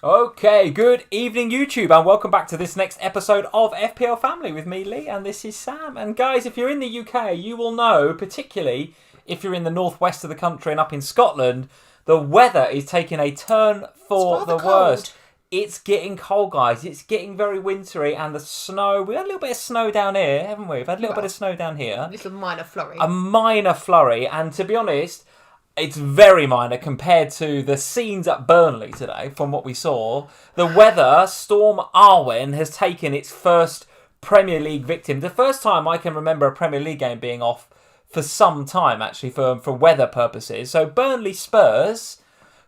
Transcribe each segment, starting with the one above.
Okay, good evening YouTube and welcome back to this next episode of FPL Family with me, Lee, and this is Sam. And guys, if you're in the UK, you will know, particularly if you're in the northwest of the country and up in Scotland, the weather is taking a turn for the worst. It's getting cold, guys. It's getting very wintry, and the snow. We had a little bit of snow down here, haven't we? We've had a little bit of snow down here. A little minor flurry. A minor flurry, and to be honest, it's very minor compared to the scenes at Burnley today, from what we saw. The weather, Storm Arwen, has taken its first Premier League victim. The first time I can remember a Premier League game being off for some time, actually, for weather purposes. So Burnley Spurs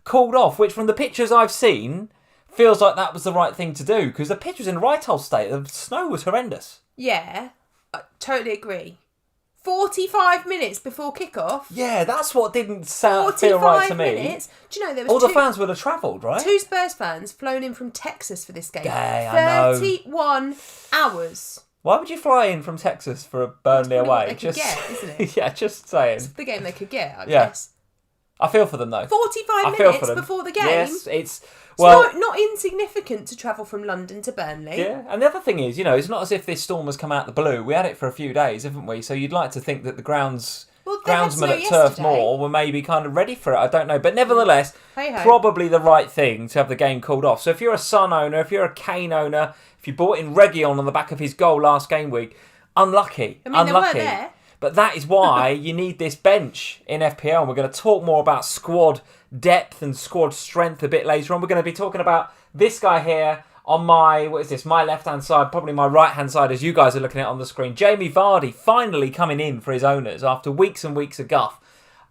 called off, which from the pictures I've seen, feels like that was the right thing to do, because the pitch was in right old state. The snow was horrendous. Yeah, I totally agree. 45 minutes before kickoff. Yeah, that's what didn't feel right to me. 45 minutes. Do you know there was all the fans would have travelled, right? 2 Spurs fans flown in from Texas for this game. Yeah, I know. 31 hours. Why would you fly in from Texas for a Burnley away? They could get, isn't it? Yeah, just saying. It's the game they could get, I guess. I feel for them though. 45 minutes before the game. Yes, it's not insignificant to travel from London to Burnley. Yeah, and the other thing is, it's not as if this storm has come out the blue. We had it for a few days, haven't we? So you'd like to think that the groundsmen at Turf Moor were maybe kind of ready for it. I don't know, but nevertheless, probably the right thing to have the game called off. So if you're a Son owner, if you're a Kane owner, if you bought in Reguilon on the back of his goal last game week, unlucky. I mean, unlucky. They were there. But that is why you need this bench in FPL. And we're going to talk more about squad depth and squad strength a bit later on. We're going to be talking about this guy here on my left-hand side, probably my right-hand side as you guys are looking at it on the screen. Jamie Vardy finally coming in for his owners after weeks and weeks of guff.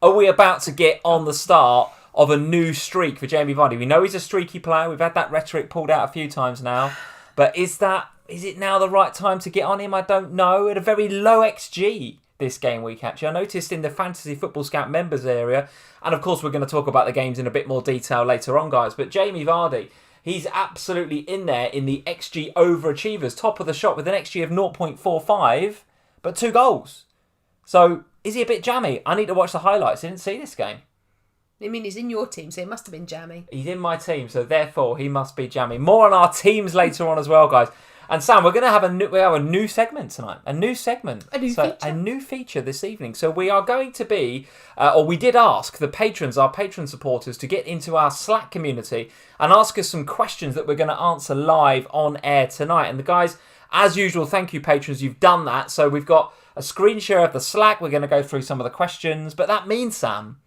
Are we about to get on the start of a new streak for Jamie Vardy? We know he's a streaky player. We've had that rhetoric pulled out a few times now. But is it now the right time to get on him? I don't know. At a very low XG this game week, actually. I noticed in the Fantasy Football Scout members area, and of course we're going to talk about the games in a bit more detail later on, guys, but Jamie Vardy, he's absolutely in there in the XG overachievers, top of the shop with an XG of 0.45, but 2 goals. So, is he a bit jammy? I need to watch the highlights. I didn't see this game. I mean, he's in your team, so he must have been jammy. He's in my team, so therefore he must be jammy. More on our teams later on as well, guys. And Sam, we're going to have a new segment tonight. A new segment. A new feature this evening. So we are going to be, or we did ask the patrons, our patron supporters, to get into our Slack community and ask us some questions that we're going to answer live on air tonight. And the guys, as usual, thank you patrons, you've done that. So we've got a screen share of the Slack. We're going to go through some of the questions. But that means, Sam,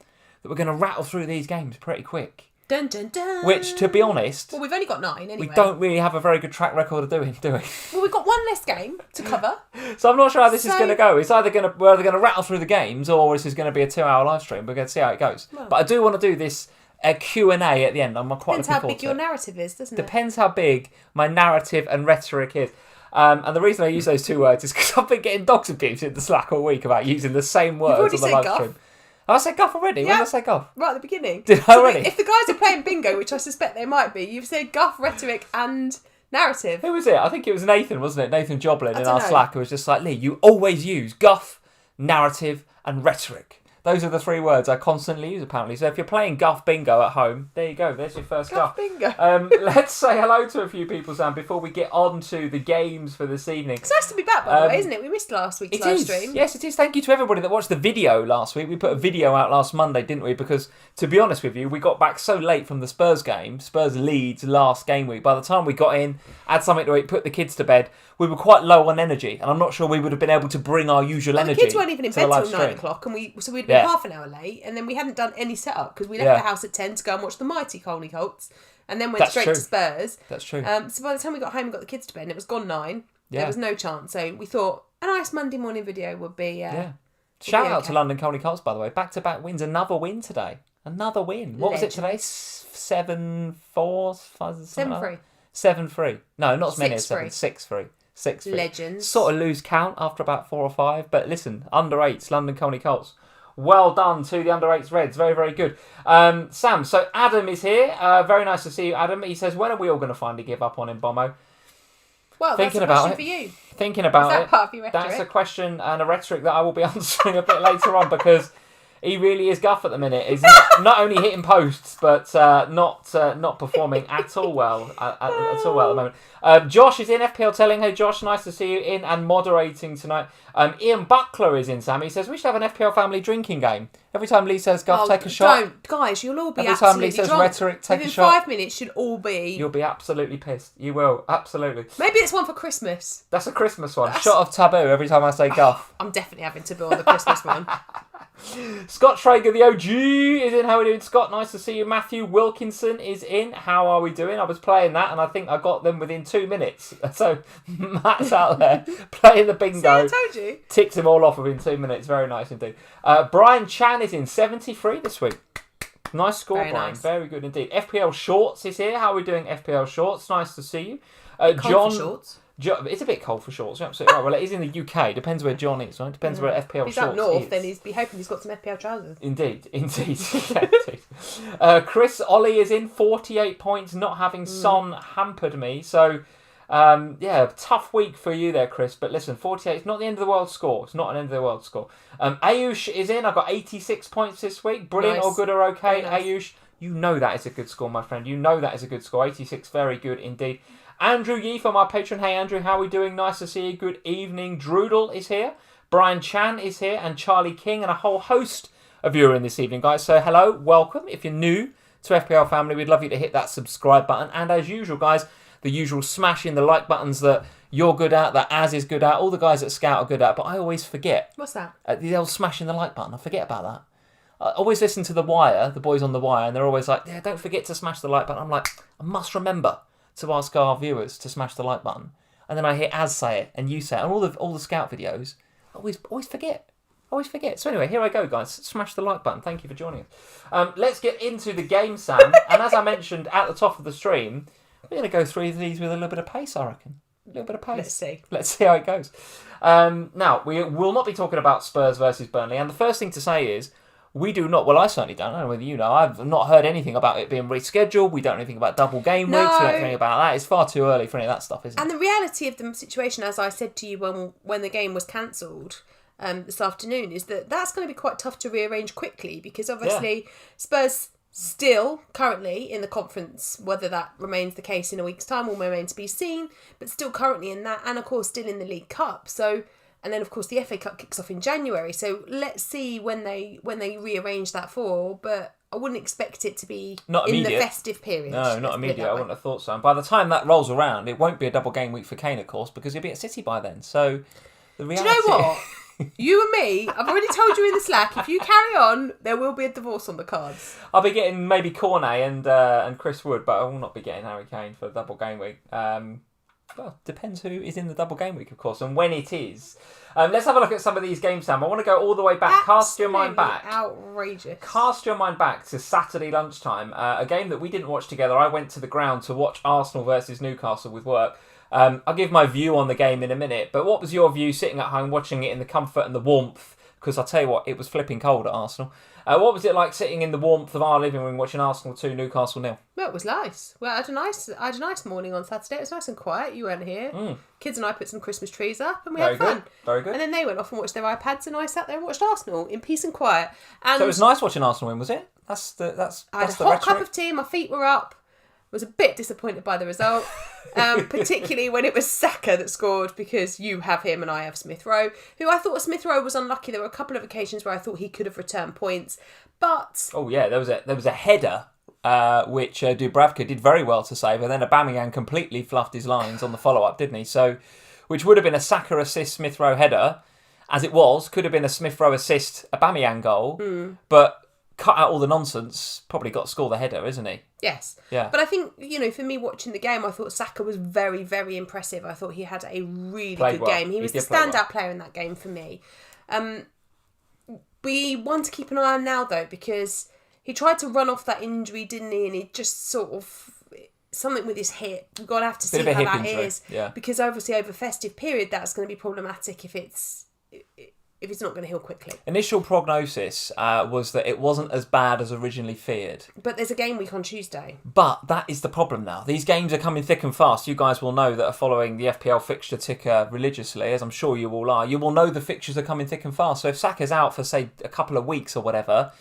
that we're going to rattle through these games pretty quick. Dun, dun, dun. Which, to be honest... Well, we've only got 9 anyway. We don't really have a very good track record of doing, do we? Well, we've got one less game to cover. So I'm not sure how this is going to go. We're either going to rattle through the games, or this is going to be a 2-hour live stream. We're going to see how it goes. Well, but I do want to do this Q&A at the end. I'm quite looking forward to it. Depends how big your narrative is, doesn't it? Depends how big my narrative and rhetoric is. And the reason I use those 2 words is because I've been getting dogs abuse in the Slack all week about using the same words on the live stream. I said guff already? Yeah. When did I say guff? Right at the beginning. Did I already? If the guys are playing bingo, which I suspect they might be, you've said guff, rhetoric and narrative. Who was it? I think it was Nathan, wasn't it? Nathan Joblin in our Slack, who was just like, Lee, you always use guff, narrative and rhetoric. Those are the 3 words I constantly use, apparently. So if you're playing Guff Bingo at home, there you go. There's your first Guff. Bingo. Let's say hello to a few people, Sam, before we get on to the games for this evening. It's nice to be back, by the way, isn't it? We missed last week's live stream. Yes, it is. Thank you to everybody that watched the video last week. We put a video out last Monday, didn't we? Because, to be honest with you, we got back so late from the Spurs game, Spurs Leeds last game week. By the time we got in, had something to eat, put the kids to bed, we were quite low on energy, and I'm not sure we would have been able to bring our usual energy. The kids weren't even in bed till 9 o'clock, and we'd been half an hour late, and then we hadn't done any setup because we left the house at 10 to go and watch the mighty Colney Colts, and then went straight to Spurs. That's true. So by the time we got home and got the kids to bed, and it was gone 9. There was no chance. So we thought a nice Monday morning video would be. Shout out to London Colney Colts, by the way. Back-to-back wins. Another win today. Another win. What was it today? 7-4? 7-3. 7-3. No, not as many as 7. 6-3. 6-3. Legends. Sort of lose count after about 4 or 5. But listen, under 8s, London Colney Colts. Well done to the under 8s Reds. Very, very good. Sam, so Adam is here. Very nice to see you, Adam. He says, when are we all going to finally give up on him, Bomo? Well, that's a question for you. Thinking about it. Part of your rhetoric? That's a question and a rhetoric that I will be answering a bit later on, because He really is guff at the minute. He's not only hitting posts, but not performing at all well at the moment. Josh is in FPL telling, hey Josh, nice to see you in and moderating tonight. Ian Buckler is in, Sam. He says, we should have an FPL family drinking game. Every time Lee says guff, take a shot. Don't. Guys, you'll all be Every absolutely time Lee says drunk. rhetoric, take Within a shot. 5 minutes, should all be... You'll be absolutely pissed. You will, absolutely. Maybe it's one for Christmas. That's a Christmas one. Shot of taboo every time I say guff. I'm definitely having taboo on the Christmas one. Scott Traeger, the OG, is in. How are we doing, Scott? Nice to see you. Matthew Wilkinson is in. How are we doing? I was playing that, and I think I got them within 2 minutes. So Matt's out there playing the bingo. See, I told you. Ticked them all off within 2 minutes. Very nice indeed. Brian Chan is in. 73 this week. Nice score, Very Brian. nice. Very good indeed. FPL Shorts is here. How are we doing, FPL Shorts? Nice to see you. Cold for shorts. It's a bit cold for shorts, you're absolutely right. Well, it is in the UK. Depends where John is, right? Depends where FPL He's Shorts up north, is. then he's be hoping he's got some FPL trousers. Indeed. Yeah, indeed. Chris Ollie is in, 48 points. Not having Son hampered me. So, tough week for you there, Chris. But listen, 48 is not the end of the world score. It's not an end of the world score. Ayush is in. I've got 86 points this week. Brilliant, Nice. all good or okay. Very nice. Ayush, you know that is a good score, my friend. You know that is a good score. 86, very good indeed. Andrew Yee for my patron. Hey Andrew, how are we doing? Nice to see you. Good evening. Droodle is here. Brian Chan is here. And Charlie King and a whole host of you are in this evening, guys. So hello, welcome. If you're new to FPL Family, we'd love you to hit that subscribe button. And as usual, guys, the usual smashing the like buttons that you're good at, that Az is good at, all the guys at Scout are good at. But I always forget. What's that? The old smashing the like button. I forget about that. I always listen to The Wire, the boys on The Wire, and they're always like, yeah, don't forget to smash the like button. I'm like, I must remember to ask our viewers to smash the like button, and then I hear Az say it and you say it, and all the Scout videos. I always forget. So anyway, here I go, guys. Smash the like button. Thank you for joining us. Let's get into the game, Sam. And as I mentioned at the top of the stream, we're going to go through these with a little bit of pace, I reckon. A little bit of pace. Let's see how it goes. Now, we will not be talking about Spurs versus Burnley, and the first thing to say is, we do not, well I certainly don't, I don't know whether you know, I've not heard anything about it being rescheduled, we don't know anything about double game weeks, we don't know anything about that, it's far too early for any of that stuff, isn't it? And the reality of the situation, as I said to you when the game was cancelled this afternoon, is that that's going to be quite tough to rearrange quickly, because obviously Spurs still currently in the conference, whether that remains the case in a week's time will remain to be seen, but still currently in that, and of course still in the League Cup, so... And then, of course, the FA Cup kicks off in January. So let's see when they rearrange that for. But I wouldn't expect it to be in the festive period. No, not immediate. I wouldn't have thought so. And by the time that rolls around, it won't be a double game week for Kane, of course, because he'll be at City by then. So the reality... Do you know what? You and me, I've already told you in the Slack, if you carry on, there will be a divorce on the cards. I'll be getting maybe Cornet and Chris Wood, but I will not be getting Harry Kane for double game week. Well, depends who is in the double game week, of course, and when it is. Let's have a look at some of these games, Sam. I want to go all the way back. Cast your mind back. Outrageous. Cast your mind back to Saturday lunchtime, a game that we didn't watch together. I went to the ground to watch Arsenal versus Newcastle with work. I'll give my view on the game in a minute, but what was your view sitting at home watching it in the comfort and the warmth? Because I'll tell you what, it was flipping cold at Arsenal. What was it like sitting in the warmth of our living room watching Arsenal 2, Newcastle 0? Well, it was nice. Well, I had a nice morning on Saturday. It was nice and quiet. You weren't here. Kids and I put some Christmas trees up and we had fun. Very good. And then they went off and watched their iPads and I sat there and watched Arsenal in peace and quiet. And so it was nice watching Arsenal win, was it? I had a hot cup of tea, my feet were up. Was a bit disappointed by the result, particularly when it was Saka that scored, because you have him and I have Smith Rowe, who I thought Smith Rowe was unlucky. There were a couple of occasions where I thought he could have returned points, but there was a header which Dubravka did very well to save, and then Aubameyang completely fluffed his lines on the follow up, didn't he? So, which would have been a Saka assist Smith Rowe header, as it was, could have been a Smith Rowe assist Aubameyang goal, but cut out all the nonsense, probably got to score the header, isn't he? Yes. Yeah. But I think, for me watching the game, I thought Saka was very, very impressive. I thought he had a really good game. He was the standout player in that game for me. We want to keep an eye on now, though, because he tried to run off that injury, didn't he? And he just sort of... Something with his hip. We've got to have to see how that is. Yeah. Because obviously over festive period, that's going to be problematic if if it's not going to heal quickly. Initial prognosis was that it wasn't as bad as originally feared. But there's a game week on Tuesday. But that is the problem now. These games are coming thick and fast. You guys will know that are following the FPL fixture ticker religiously, as I'm sure you all are. You will know the fixtures are coming thick and fast. So if Saka's out for, say, a couple of weeks or whatever,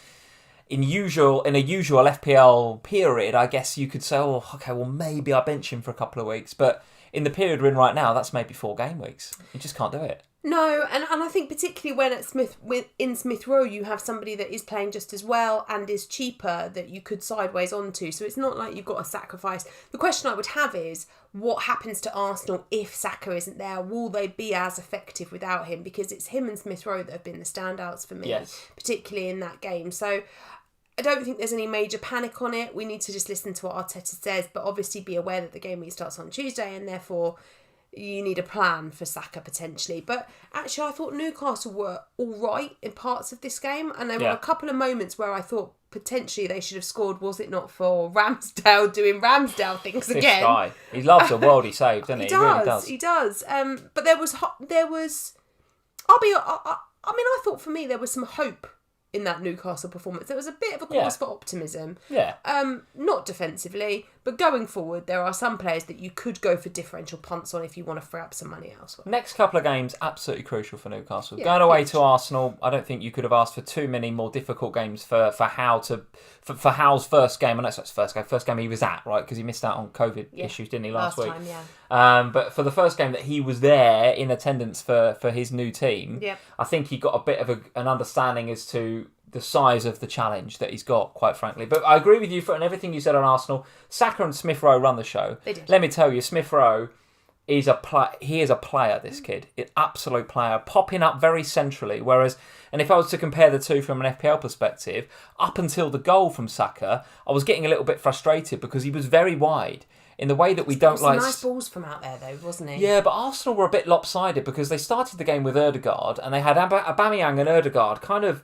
in a usual FPL period, I guess you could say, oh, okay, well, maybe I bench him for a couple of weeks. But in the period we're in right now, that's maybe 4 game weeks. You just can't do it. No, and I think particularly when at Smith Rowe you have somebody that is playing just as well and is cheaper that you could sideways onto. So it's not like you've got to sacrifice. The question I would have is, what happens to Arsenal if Saka isn't there? Will they be as effective without him? Because it's him and Smith Rowe that have been the standouts for me, particularly in that game. So I don't think there's any major panic on it. We need to just listen to what Arteta says, but obviously be aware that the game week starts on Tuesday and therefore you need a plan for Saka potentially. But actually I thought Newcastle were all right in parts of this game, and there were a couple of moments where I thought potentially they should have scored, was it not for Ramsdale doing Ramsdale things again. This guy, he loves a worldie save, doesn't he? He really does. He does. But there was I thought for me there was some hope in that Newcastle performance. There was a bit of a cause for optimism. Yeah. Not defensively, but going forward, there are some players that you could go for differential punts on if you want to free up some money elsewhere. Next couple of games, absolutely crucial for Newcastle. Going away to Arsenal, I don't think you could have asked for too many more difficult games for Howe's first game. I know it's his first game he was at, right? Because he missed out on COVID issues, didn't he, last week? Time, but for the first game that he was there in attendance for his new team, I think he got a bit of an understanding as to the size of the challenge that he's got, quite frankly. But I agree with you on everything you said on Arsenal. Saka and Smith Rowe run the show. They did. Let me tell you, Smith Rowe is he is a player, this kid. An absolute player, popping up very centrally. Whereas, and if I was to compare the two from an FPL perspective, up until the goal from Saka, I was getting a little bit frustrated because he was very wide. In the way that we don't like... nice balls from out there, though, wasn't he? Yeah, but Arsenal were a bit lopsided because they started the game with Ødegaard and they had Aubameyang and Ødegaard kind of...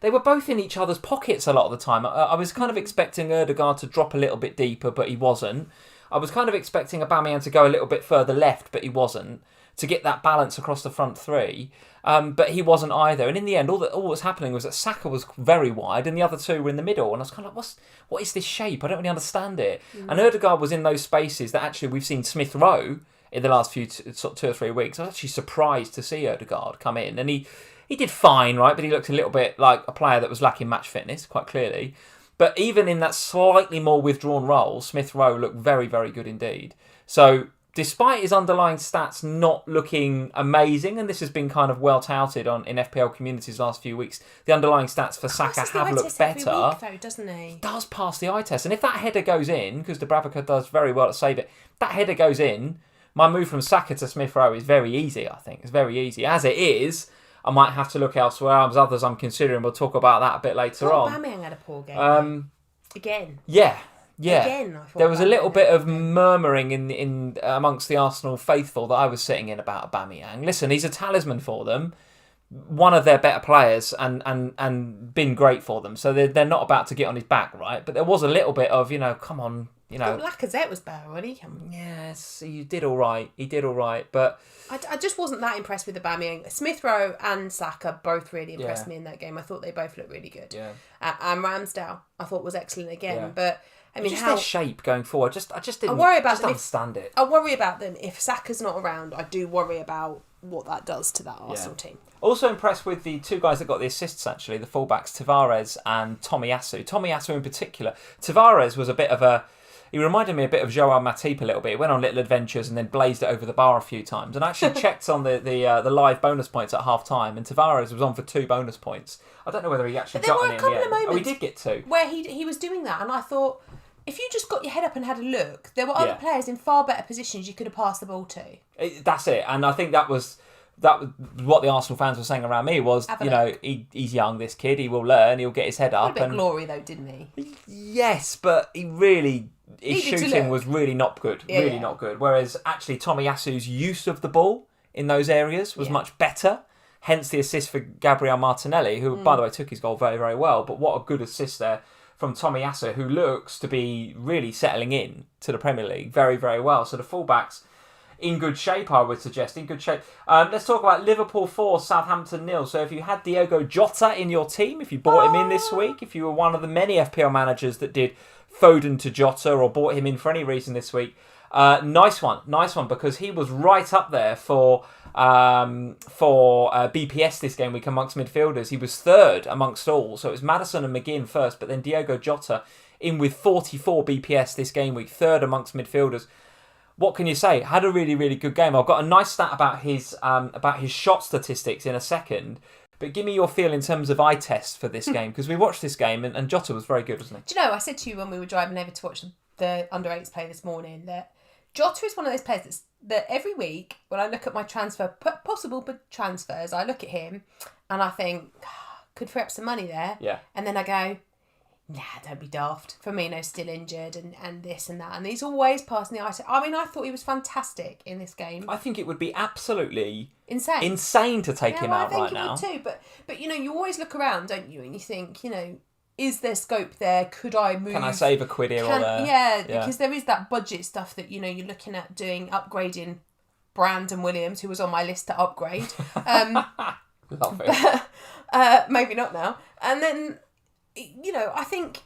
they were both in each other's pockets a lot of the time. I was kind of expecting Ødegaard to drop a little bit deeper, but he wasn't. I was kind of expecting Aubameyang to go a little bit further left, but he wasn't, to get that balance across the front three. But he wasn't either. And in the end, all that was happening was that Saka was very wide and the other two were in the middle. And I was kind of like, what is this shape? I don't really understand it. And Ødegaard was in those spaces that actually we've seen Smith Rowe in the last few 2 or 3 weeks. I was actually surprised to see Ødegaard come in. And he did fine, right? But he looked a little bit like a player that was lacking match fitness, quite clearly. But even in that slightly more withdrawn role, Smith Rowe looked very, very good indeed. So despite his underlying stats not looking amazing, and this has been kind of well touted in FPL communities last few weeks, the underlying stats for Saka have looked better. Every week, though, doesn't he? He does pass the eye test. And if that header goes in, because Dubravka does very well to save it, if that header goes in, my move from Saka to Smith Rowe is very easy, I think. It's very easy. As it is, I might have to look elsewhere. There's others I'm considering. We'll talk about that a bit later on. Aubameyang had a poor game. Again. Yeah. Again, I thought there was a little bit of murmuring in amongst the Arsenal faithful that I was sitting in about Aubameyang. Listen, he's a talisman for them, one of their better players, and been great for them. So they're not about to get on his back, right? But there was a little bit of, come on, Lacazette was better, wasn't he? Yes, he did all right. But I just wasn't that impressed with Aubameyang. Smith Rowe and Saka both really impressed me in that game. I thought they both looked really good. Yeah. And Ramsdale, I thought was excellent again. Yeah. But I mean, just their shape going forward. I just didn't. I worry about just understand it. I worry about them if Saka's not around. I do worry about what that does to that Arsenal team. Also impressed with the two guys that got the assists, actually, the fullbacks, Tavares and Tomiyasu. Tomiyasu in particular. Tavares was a bit of a... He reminded me a bit of Joao Matip a little bit. He went on little adventures and then blazed it over the bar a few times. And I actually checked on the live bonus points at half time, and Tavares was on for 2 bonus points. I don't know whether he actually got any in the end. Moments he did get 2. Where he was doing that, and I thought, if you just got your head up and had a look, there were other players in far better positions you could have passed the ball to. That's it. And I think that was what the Arsenal fans were saying around me was, he's young, this kid. He will learn. He'll get his head up. A bit of glory, though, didn't he? Yes, but his shooting was really not good. Not good. Whereas actually Tomiyasu's use of the ball in those areas was much better. Hence the assist for Gabriel Martinelli, who, by the way, took his goal very, very well. But what a good assist there from Tomiyasu, who looks to be really settling in to the Premier League very, very well. So the fullbacks, in good shape, I would suggest. In good shape. Let's talk about Liverpool 4, Southampton 0. So if you had Diogo Jota in your team, if you bought him in this week, if you were one of the many FPL managers that did Foden to Jota or bought him in for any reason this week, nice one, because he was right up there for BPS this game week amongst midfielders. He was third amongst all, so it was Maddison and McGinn first, but then Diogo Jota in with 44 BPS this game week, third amongst midfielders. What can you say? Had a really, really good game. I've got a nice stat about his shot statistics in a second, but give me your feel in terms of eye test for this game, because we watched this game and Jota was very good, wasn't he? Do you know, I said to you when we were driving over to watch the under-8s play this morning that Jota is one of those players that every week when I look at my possible transfers, I look at him and I think, could free up some money there. Yeah. And then I go, nah, don't be daft. Firmino's still injured and this and that. And he's always passing the eye. I mean, I thought he was fantastic in this game. I think it would be absolutely insane to take him out right now. I think it would too. But, you know, you always look around, don't you? And you think, you know, is there scope there? Could I move? Can I save a quid here or there? Yeah, because there is that budget stuff that, you know, you're looking at upgrading Brandon Williams, who was on my list to upgrade. Love it. Maybe not now. And then, you know, I think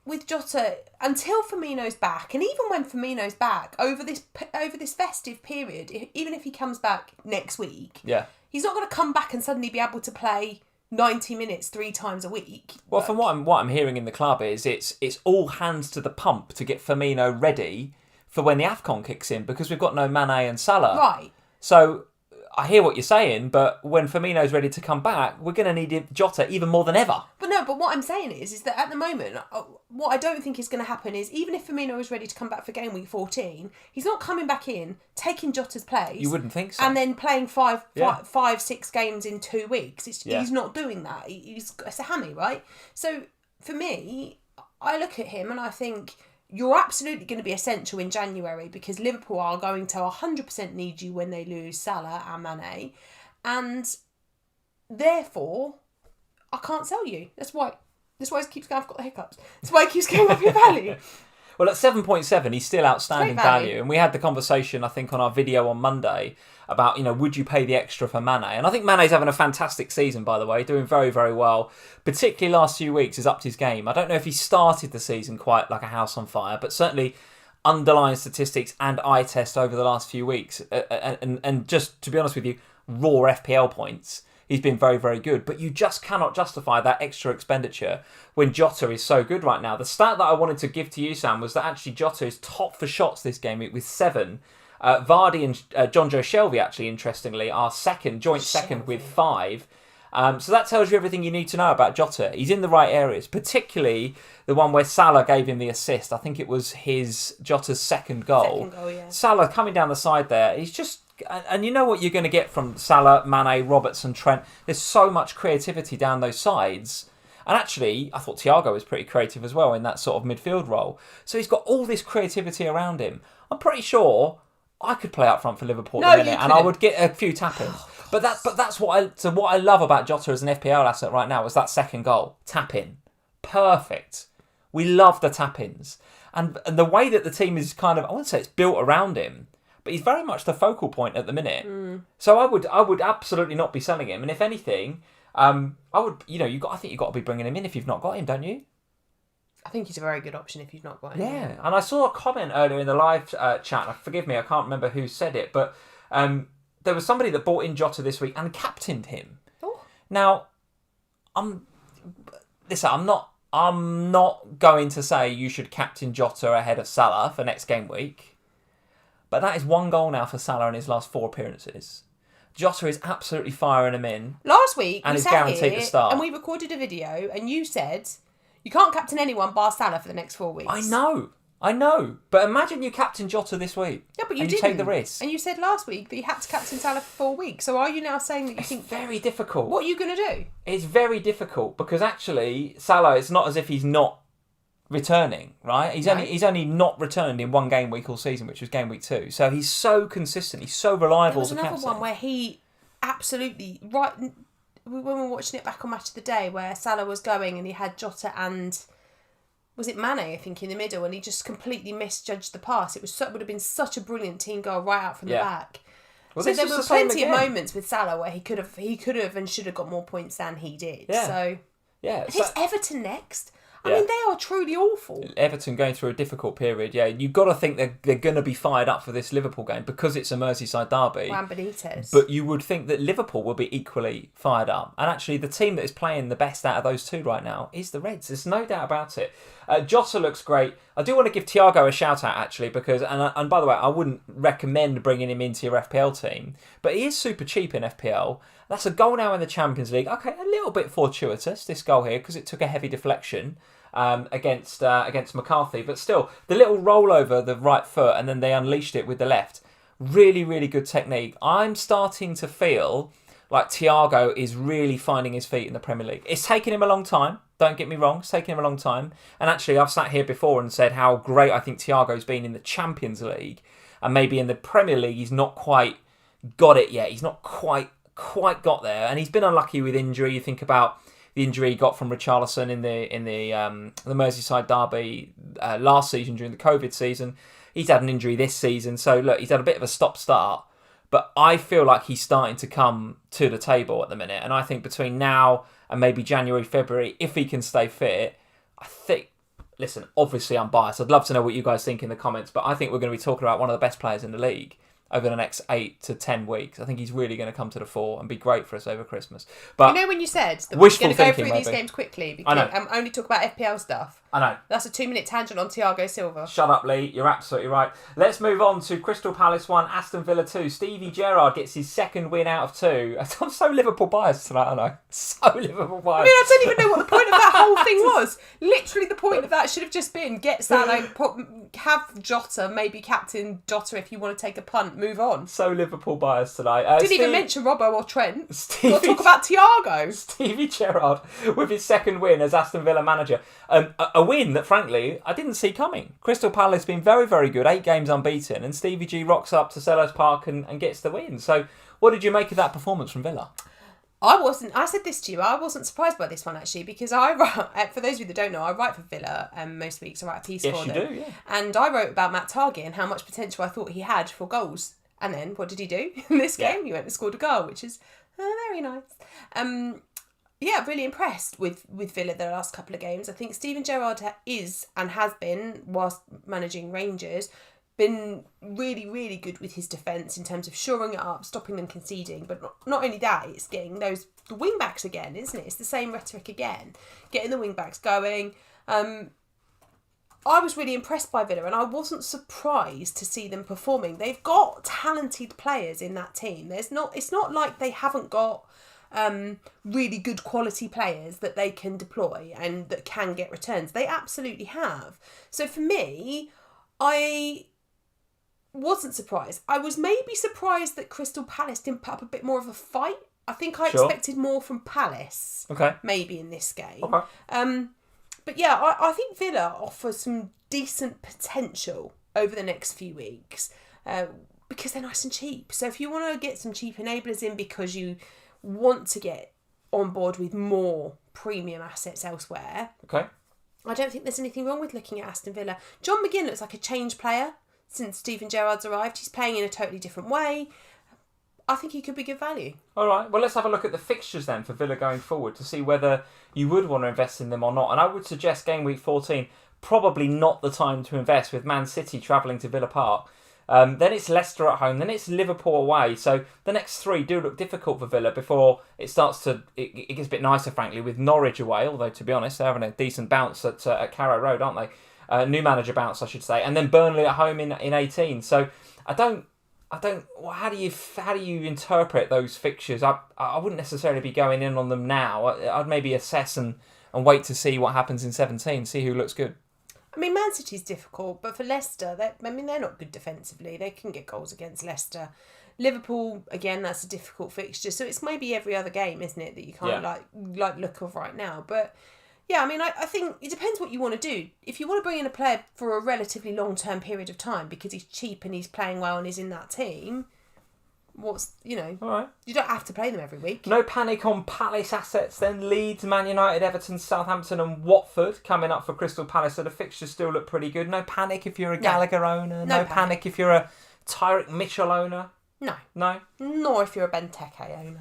with Jota, until Firmino's back, and even when Firmino's back, over this festive period, even if he comes back next week, he's not going to come back and suddenly be able to play 90 minutes 3 times a week. Well, from what I'm hearing in the club is it's all hands to the pump to get Firmino ready for when the AFCON kicks in, because we've got no Mane and Salah. Right. So I hear what you're saying, but when Firmino's ready to come back, we're going to need Jota even more than ever. But what I'm saying is that at the moment, what I don't think is going to happen is, even if Firmino is ready to come back for game week 14, he's not coming back in, taking Jota's place. You wouldn't think so. And then playing 5-6 games in 2 weeks. He's not doing that. It's a hammy, right? So for me, I look at him and I think, you're absolutely going to be essential in January, because Liverpool are going to 100% need you when they lose Salah and Mane. And therefore, I can't sell you. That's why it keeps going. I've got the hiccups. That's why it keeps going up in value. Well, at 7.7, he's still outstanding value. And we had the conversation, I think, on our video on Monday about, you know, would you pay the extra for Mane? And I think Mane's having a fantastic season, by the way, doing very, very well. Particularly last few weeks, has upped his game. I don't know if he started the season quite like a house on fire, but certainly underlying statistics and eye test over the last few weeks. And just, to be honest with you, raw FPL points, he's been very, very good. But you just cannot justify that extra expenditure when Jota is so good right now. The stat that I wanted to give to you, Sam, was that actually Jota is top for shots this game with 7. Vardy and John Joe Shelby, actually, interestingly, are joint second with 5. So that tells you everything you need to know about Jota. He's in the right areas, particularly the one where Salah gave him the assist. I think it was Jota's second goal. Salah coming down the side there. He's just... And you know what you're going to get from Salah, Mane, Robertson, Trent. There's so much creativity down those sides. And actually, I thought Thiago was pretty creative as well in that sort of midfield role. So he's got all this creativity around him. I'm pretty sure I could play up front for Liverpool in a minute and I would get a few tap-ins. But that's what I love about Jota as an FPL asset right now is that second goal. Tap-in. Perfect. We love the tap-ins. And the way that the team is kind of, I wouldn't say it's built around him, but he's very much the focal point at the minute. So I would absolutely not be selling him. And if anything, I think you've got to be bringing him in if you've not got him, don't you? I think he's a very good option if you've not got him. Yeah, and I saw a comment earlier in the live chat. Forgive me, I can't remember who said it, but there was somebody that bought in Jota this week and captained him. Oh. Now, I'm not going to say you should captain Jota ahead of Salah for next game week, but that is 1 goal now for Salah in his last 4 appearances. Jota is absolutely firing him in. Last week, and we is sat guaranteed here to start. And we recorded a video, and you said you can't captain anyone bar Salah for the next 4 weeks. I know. But imagine you captain Jota this week. Yeah, but you and didn't. You take the risk. And you said last week that you had to captain Salah for 4 weeks. So are you now saying that you think... It's very difficult. What are you going to do? It's very difficult because actually Salah, it's not as if he's not returning, right? He's only not returned in 1 game week all season, which was game week 2. So he's so consistent. He's so reliable as a captain. There was another one where he absolutely... Right, when we were watching it back on Match of the Day, where Salah was going and he had Jota and... was it Mane, I think, in the middle, and he just completely misjudged the pass. It would have been such a brilliant team goal right out from the back. Well, so there were plenty of moments with Salah where he could have and should have got more points than he did. Yeah. So it's Everton next. I mean, they are truly awful. Everton going through a difficult period. Yeah, you've got to think they're going to be fired up for this Liverpool game because it's a Merseyside derby. Juan Benitez. But you would think that Liverpool will be equally fired up. And actually, the team that is playing the best out of those two right now is the Reds. There's no doubt about it. Jota looks great. I do want to give Thiago a shout out actually because, and by the way, I wouldn't recommend bringing him into your FPL team, but he is super cheap in FPL. That's a goal now in the Champions League. Okay, a little bit fortuitous, this goal here, because it took a heavy deflection against McCarthy. But still, the little rollover, the right foot, and then they unleashed it with the left. Really, really good technique. I'm starting to feel like Thiago is really finding his feet in the Premier League. It's taken him a long time. Don't get me wrong, it's taken him a long time. And actually, I've sat here before and said how great I think Thiago's been in the Champions League. And maybe in the Premier League, he's not quite got it yet. He's not quite got there, and he's been unlucky with injury. You think about the injury he got from Richarlison in the Merseyside derby last season during the COVID season. He's had an injury this season, so look, he's had a bit of a stop-start. But I feel like he's starting to come to the table at the minute, and I think between now and maybe January, February, if he can stay fit, I think. Listen, obviously I'm biased. I'd love to know what you guys think in the comments, but I think we're going to be talking about one of the best players in the league over the next 8 to 10 weeks. I think he's really going to come to the fore and be great for us over Christmas. But you know when you said that we're going to go through these games quickly because I'm only talk about FPL stuff. I know. That's a 2-minute tangent on Thiago Silva. Shut up, Lee. You're absolutely right. Let's move on to Crystal Palace 1, Aston Villa 2. Stevie Gerrard gets his second win out of 2. I'm so Liverpool biased tonight, I know. So Liverpool biased. I mean, I don't even know what the point of that whole thing was. Literally, the point of that should have just been get Salah, have Jota, maybe captain Jota if you want to take a punt, move on. So Liverpool biased tonight. Didn't even mention Robbo or Trent. Got to talk about Thiago. Stevie Gerrard with his second win as Aston Villa manager. A win that, frankly, I didn't see coming. Crystal Palace been very, very good. 8 games unbeaten. And Stevie G rocks up to Selhurst Park and gets the win. So what did you make of that performance from Villa? I said this to you, I wasn't surprised by this one actually, because I write, for those of you that don't know, I write for Villa most weeks, I write a piece for them. Yes, you do, yeah. And I wrote about Matt Targett and how much potential I thought he had for goals. And then, what did he do in this game? He went and scored a goal, which is very nice. Really impressed with Villa the last couple of games. I think Steven Gerrard is, and has been, whilst managing Rangers, been really, really good with his defence in terms of shoring it up, stopping them conceding. But not only that, it's getting the wing backs again, isn't it? It's the same rhetoric again. Getting the wing backs going. I was really impressed by Villa, and I wasn't surprised to see them performing. They've got talented players in that team. It's not like they haven't got really good quality players that they can deploy and that can get returns. They absolutely have. So for me, I wasn't surprised. I was maybe surprised that Crystal Palace didn't put up a bit more of a fight. I think I expected more from Palace. Okay. Maybe in this game. Okay. But yeah, I think Villa offer some decent potential over the next few weeks because they're nice and cheap. So if you want to get some cheap enablers in because you want to get on board with more premium assets elsewhere, okay, I don't think there's anything wrong with looking at Aston Villa. John McGinn looks like a changed player since Steven Gerrard's arrived. He's playing in a totally different way. I think he could be good value. All right, well, let's have a look at the fixtures then for Villa going forward to see whether you would want to invest in them or not. And I would suggest game week 14, probably not the time to invest with Man City travelling to Villa Park. Then it's Leicester at home, then it's Liverpool away. So the next 3 do look difficult for Villa before it starts to... It gets a bit nicer, frankly, with Norwich away, although, to be honest, they're having a decent bounce at Carrow Road, aren't they? New manager bounce, I should say. And then Burnley at home in 18. So I don't... How do you interpret those fixtures? I wouldn't necessarily be going in on them now. I'd maybe assess and wait to see what happens in 17, see who looks good. I mean, Man City's difficult, but for Leicester, they're not good defensively. They can get goals against Leicester. Liverpool, again, that's a difficult fixture. So it's maybe every other game, isn't it, that you can't like look of right now. But yeah, I mean, I think it depends what you want to do. If you want to bring in a player for a relatively long-term period of time because he's cheap and he's playing well and he's in that team, All right. You don't have to play them every week. No panic on Palace assets then. Leeds, Man United, Everton, Southampton and Watford coming up for Crystal Palace. So the fixtures still look pretty good. No panic if you're a Gallagher owner. No panic if you're a Tyrick Mitchell owner. No. No? Nor if you're a Benteke owner.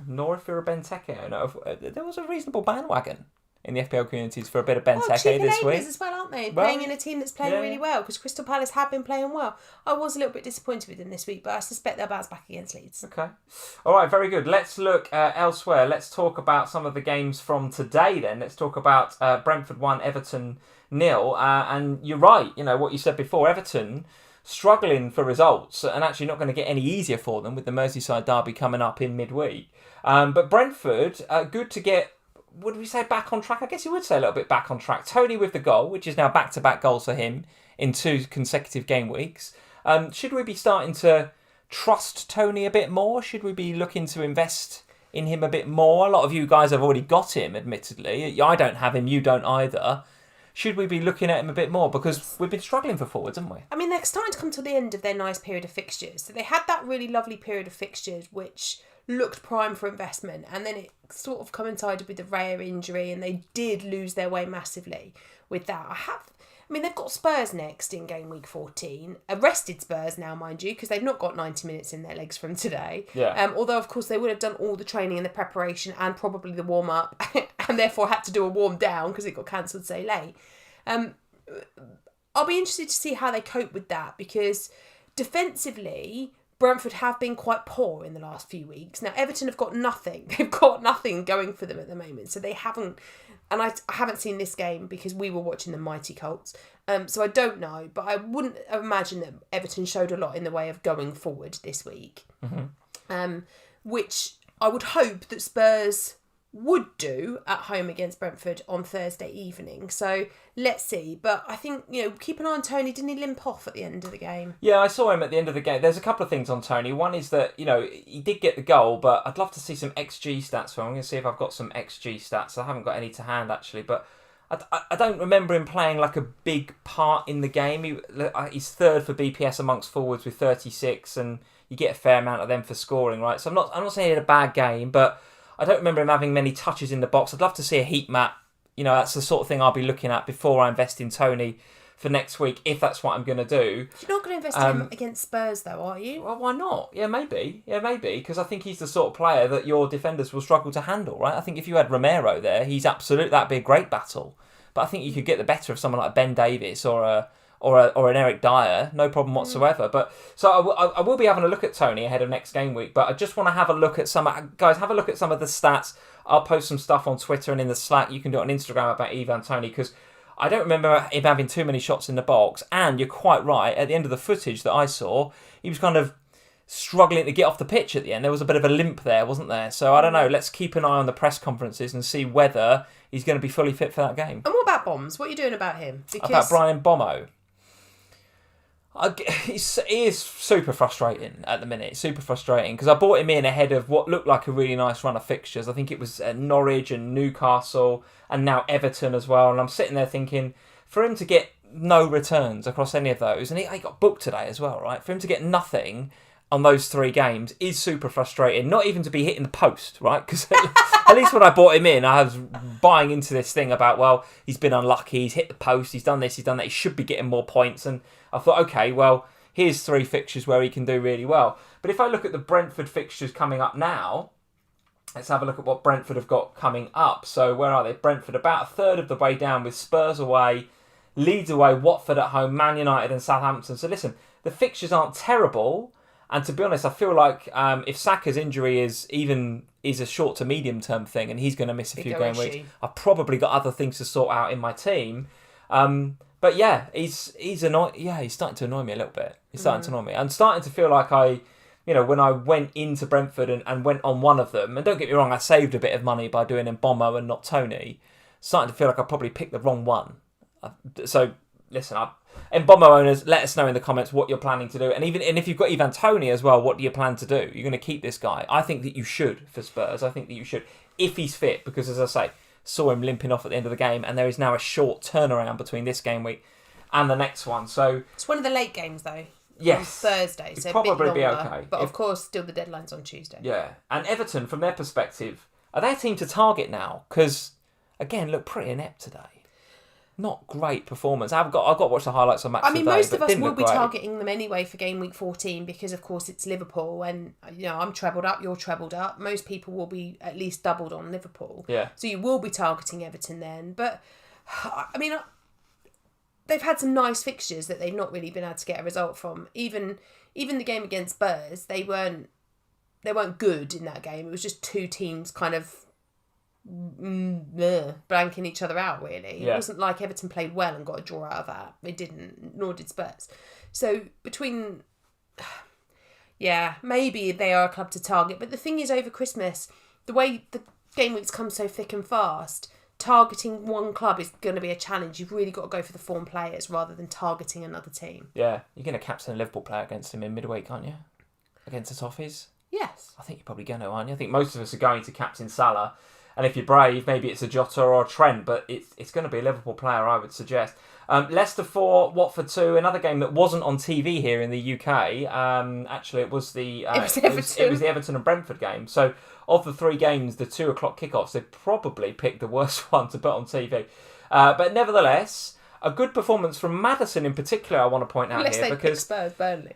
There was a reasonable bandwagon in the FPL communities for a bit of Benteke this week. As well, aren't they? Playing in a team that's playing really well, because Crystal Palace have been playing well. I was a little bit disappointed with them this week, but I suspect they'll bounce back against Leeds. Okay. All right, very good. Let's look elsewhere. Let's talk about some of the games from today then. Let's talk about Brentford 1, Everton 0. And you're right, what you said before. Everton struggling for results and actually not going to get any easier for them with the Merseyside derby coming up in midweek. But Brentford, good to get, would we say back on track? I guess you would say a little bit back on track. Tony with the goal, which is now back-to-back goals for him in 2 consecutive game weeks. Should we be starting to trust Tony a bit more? Should we be looking to invest in him a bit more? A lot of you guys have already got him, admittedly. I don't have him, you don't either. Should we be looking at him a bit more? Because we've been struggling for forwards, haven't we? I mean, they're starting to come to the end of their nice period of fixtures. So they had that really lovely period of fixtures, which looked prime for investment. And then it sort of coincided with the rare injury, and they did lose their way massively with that. They've got Spurs next in game week 14. Rested Spurs now, mind you, because they've not got 90 minutes in their legs from today. Yeah. Although, of course, they would have done all the training and the preparation and probably the warm-up and therefore had to do a warm-down because it got cancelled so late. I'll be interested to see how they cope with that, because defensively, Brentford have been quite poor in the last few weeks. Now, Everton have got nothing. They've got nothing going for them at the moment. So they haven't... And I haven't seen this game because we were watching the mighty Colts. So I don't know. But I wouldn't imagine that Everton showed a lot in the way of going forward this week. Mm-hmm. Which I would hope that Spurs would do at home against Brentford on Thursday evening. So let's see. But I think, keep an eye on Tony. Didn't he limp off at the end of the game? Yeah, I saw him at the end of the game. There's a couple of things on Tony. One is that, he did get the goal, but I'd love to see some XG stats for him. I'm going to see if I've got some XG stats. I haven't got any to hand, actually. But I don't remember him playing like a big part in the game. He's third for BPS amongst forwards with 36, and you get a fair amount of them for scoring, right? So I'm not saying he had a bad game, but I don't remember him having many touches in the box. I'd love to see a heat map. That's the sort of thing I'll be looking at before I invest in Tony for next week, if that's what I'm going to do. You're not going to invest in him against Spurs, though, are you? Well, why not? Yeah, maybe, because I think he's the sort of player that your defenders will struggle to handle, right? I think if you had Romero there, that'd be a great battle. But I think you could get the better of someone like Ben Davies or an Eric Dyer, no problem whatsoever. But so I will be having a look at Tony ahead of next game week. But I just want to have a look at have a look at some of the stats. I'll post some stuff on Twitter and in the Slack. You can do it on Instagram about Ivan Tony, because I don't remember him having too many shots in the box. And you're quite right. At the end of the footage that I saw, he was kind of struggling to get off the pitch at the end. There was a bit of a limp there, wasn't there? So I don't know. Let's keep an eye on the press conferences and see whether he's going to be fully fit for that game. And what about Bombs? What are you doing about him? About Brian Bomo? He is super frustrating at the minute. Super frustrating, because I bought him in ahead of what looked like a really nice run of fixtures. I think it was Norwich and Newcastle and now Everton as well. And I'm sitting there thinking, for him to get no returns across any of those, and he got booked today as well, right? For him to get nothing on those 3 games is super frustrating. Not even to be hitting the post, right? Because at least when I bought him in, I was buying into this thing about, well, he's been unlucky, he's hit the post, he's done this, he's done that, he should be getting more points. And I thought, okay, well, here's 3 fixtures where he can do really well. But if I look at the Brentford fixtures coming up now, let's have a look at what Brentford have got coming up. So where are they? Brentford about a third of the way down, with Spurs away, Leeds away, Watford at home, Man United and Southampton. So listen, the fixtures aren't terrible. And to be honest, I feel like if Saka's injury is a short to medium term thing, and he's going to miss a few game weeks, I've probably got other things to sort out in my team. But yeah, he's starting to annoy me a little bit. He's starting to annoy me. I'm starting to feel like when I went into Brentford and went on one of them, and don't get me wrong, I saved a bit of money by doing Mbomo and not Tony. Starting to feel like I probably picked the wrong one. So listen, Mbomo owners, let us know in the comments what you're planning to do. And if you've got Ivan Toney as well, what do you plan to do? You're going to keep this guy? I think that you should for Spurs. I think that you should, if he's fit, because as I say, saw him limping off at the end of the game, and there is now a short turnaround between this game week and the next one. So it's one of the late games, though. Yes. on Thursday, so probably a bit longer. be okay. But of course, still the deadline's on Tuesday. Yeah, and Everton, from their perspective, are they a team to target now? Because, again, look pretty inept today. Not great performance. I've got to watch the highlights on match I mean, today, most of us didn't will look be great. targeting them anyway for game week 14 because, of course, it's Liverpool and, I'm trebled up, you're trebled up. Most people will be at least doubled on Liverpool. Yeah. So you will be targeting Everton then. But, I mean, they've had some nice fixtures that they've not really been able to get a result from. Even the game against Spurs, they weren't good in that game. It was just two teams kind of blanking each other out, really. Yeah. It wasn't like Everton played well and got a draw out of that. They didn't, nor did Spurs. So between, maybe they are a club to target. But the thing is, over Christmas, the way the game weeks come so thick and fast, targeting one club is going to be a challenge. You've really got to go for the form players rather than targeting another team. Yeah, you're going to captain a Liverpool player against him in midweek, aren't you? Against the Toffees? Yes. I think you're probably going to, aren't you? I think most of us are going to captain Salah. And if you're brave, maybe it's a Jota or a Trent, but it's going to be a Liverpool player, I would suggest. Leicester 4, Watford 2, another game that wasn't on TV here in the UK. Actually, it was the Everton and Brentford game. So, of the three games, the 2 o'clock kickoffs, they probably picked the worst one to put on TV. But nevertheless, a good performance from Maddison in particular, I want to point out Unless here. they pick Spurs, Burnley.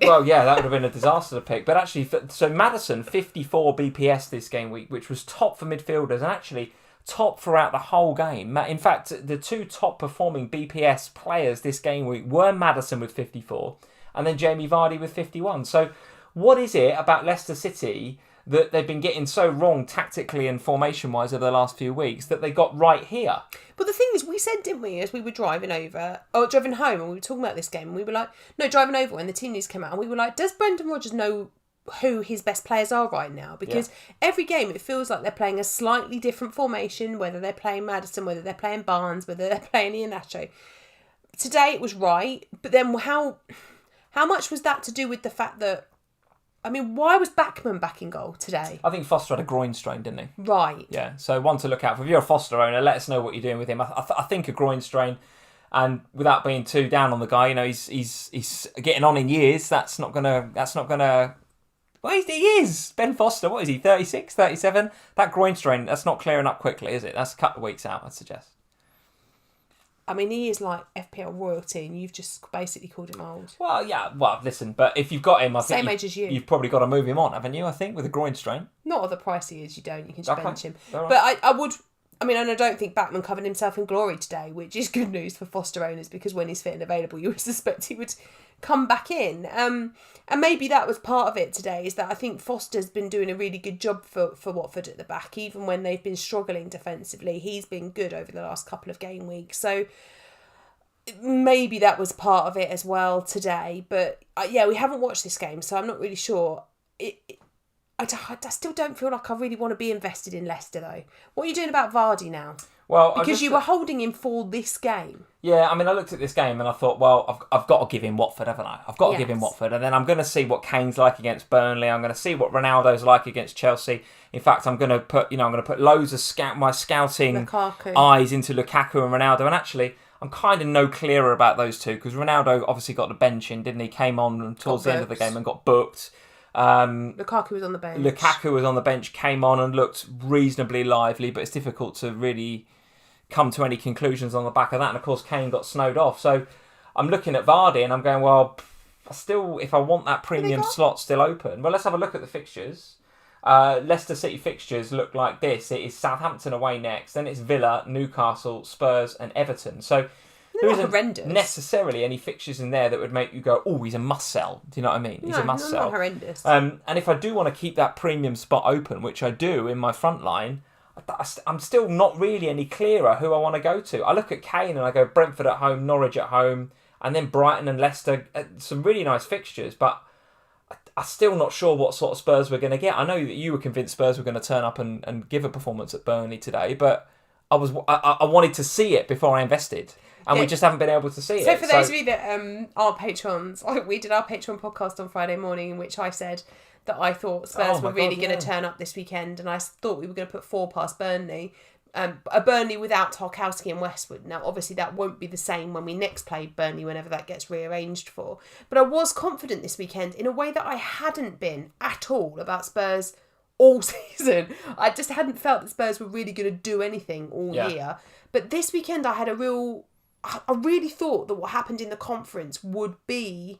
Well, yeah, that would have been a disaster to pick. But actually, so Maddison, 54 BPS this game week, which was top for midfielders and actually top throughout the whole game. In fact, the two top performing BPS players this game week were Maddison with 54 and then Jamie Vardy with 51. So what is it about Leicester City that they've been getting so wrong tactically and formation-wise over the last few weeks that they got right here? But the thing is, we said, didn't we, as we were driving home, and we were talking about this game, and we were like, no, driving over when the team news came out, and we were like, does Brendan Rodgers know who his best players are right now? Because every game it feels like they're playing a slightly different formation, whether they're playing Maddison, whether they're playing Barnes, whether they're playing Iheanacho. Today it was right, but then how much was that to do with the fact that, I mean, why was Bachmann back in goal today? I think Foster had a groin strain, didn't he? Right. Yeah, so one to look out for. If you're a Foster owner, let us know what you're doing with him. I think a groin strain, and without being too down on the guy, he's getting on in years. That's not gonna. Well, he is. Ben Foster, what is he, 36, 37? That groin strain, that's not clearing up quickly, is it? That's a couple of weeks out, I'd suggest. I mean, he is like FPL royalty, and you've just basically called him old. Well, yeah, listen, but if you've got him, I think same age as you. You've probably got to move him on, haven't you, I think, with a groin strain? Not at the price he is, you don't. You can just bench him. Right. But I don't think Bachmann covered himself in glory today, which is good news for Foster owners, because when he's fit and available, you would suspect he would come back in. And maybe that was part of it today, is that I think Foster's been doing a really good job for Watford at the back, even when they've been struggling defensively. He's been good over the last couple of game weeks. So maybe that was part of it as well today. But we haven't watched this game, so I'm not really sure. I still don't feel like I really want to be invested in Leicester, though. What are you doing about Vardy now? Well, because you were holding him for this game. Yeah, I mean, I looked at this game and I thought, well, I've got to give him Watford, haven't I? I've got to give him Watford, and then I'm going to see what Kane's like against Burnley. I'm going to see what Ronaldo's like against Chelsea. In fact, I'm going to put loads of my scouting eyes into Lukaku and Ronaldo, and actually, I'm kind of no clearer about those two, because Ronaldo obviously got the bench in, didn't he? Came on towards the end of the game and got booked. Lukaku was on the bench. Came on and looked reasonably lively, but it's difficult to really come to any conclusions on the back of that. And of course, Kane got snowed off. So I'm looking at Vardy and I'm going, well, if I want that premium slot still open, well, let's have a look at the fixtures. Leicester City fixtures look like this. It is Southampton away next, then it's Villa, Newcastle, Spurs and Everton. So there isn't necessarily any fixtures in there that would make you go, oh, he's a must-sell. Do you know what I mean? He's a must-sell. Not horrendous. And if I do want to keep that premium spot open, which I do in my front line, I'm still not really any clearer who I want to go to. I look at Kane and I go Brentford at home, Norwich at home, and then Brighton and Leicester. Some really nice fixtures, but I'm still not sure what sort of Spurs we're going to get. I know that you were convinced Spurs were going to turn up and give a performance at Burnley today, but I wanted to see it before I invested. And we just haven't been able to see it. So for those of you that are patrons, we did our Patreon podcast on Friday morning, in which I said that I thought Spurs were really going to turn up this weekend, and I thought we were going to put 4 past Burnley. A Burnley without Tarkowski and Westwood. Now, obviously, that won't be the same when we next play Burnley, whenever that gets rearranged for. But I was confident this weekend in a way that I hadn't been at all about Spurs all season. I just hadn't felt that Spurs were really going to do anything all year. But this weekend, I really thought that what happened in the conference would be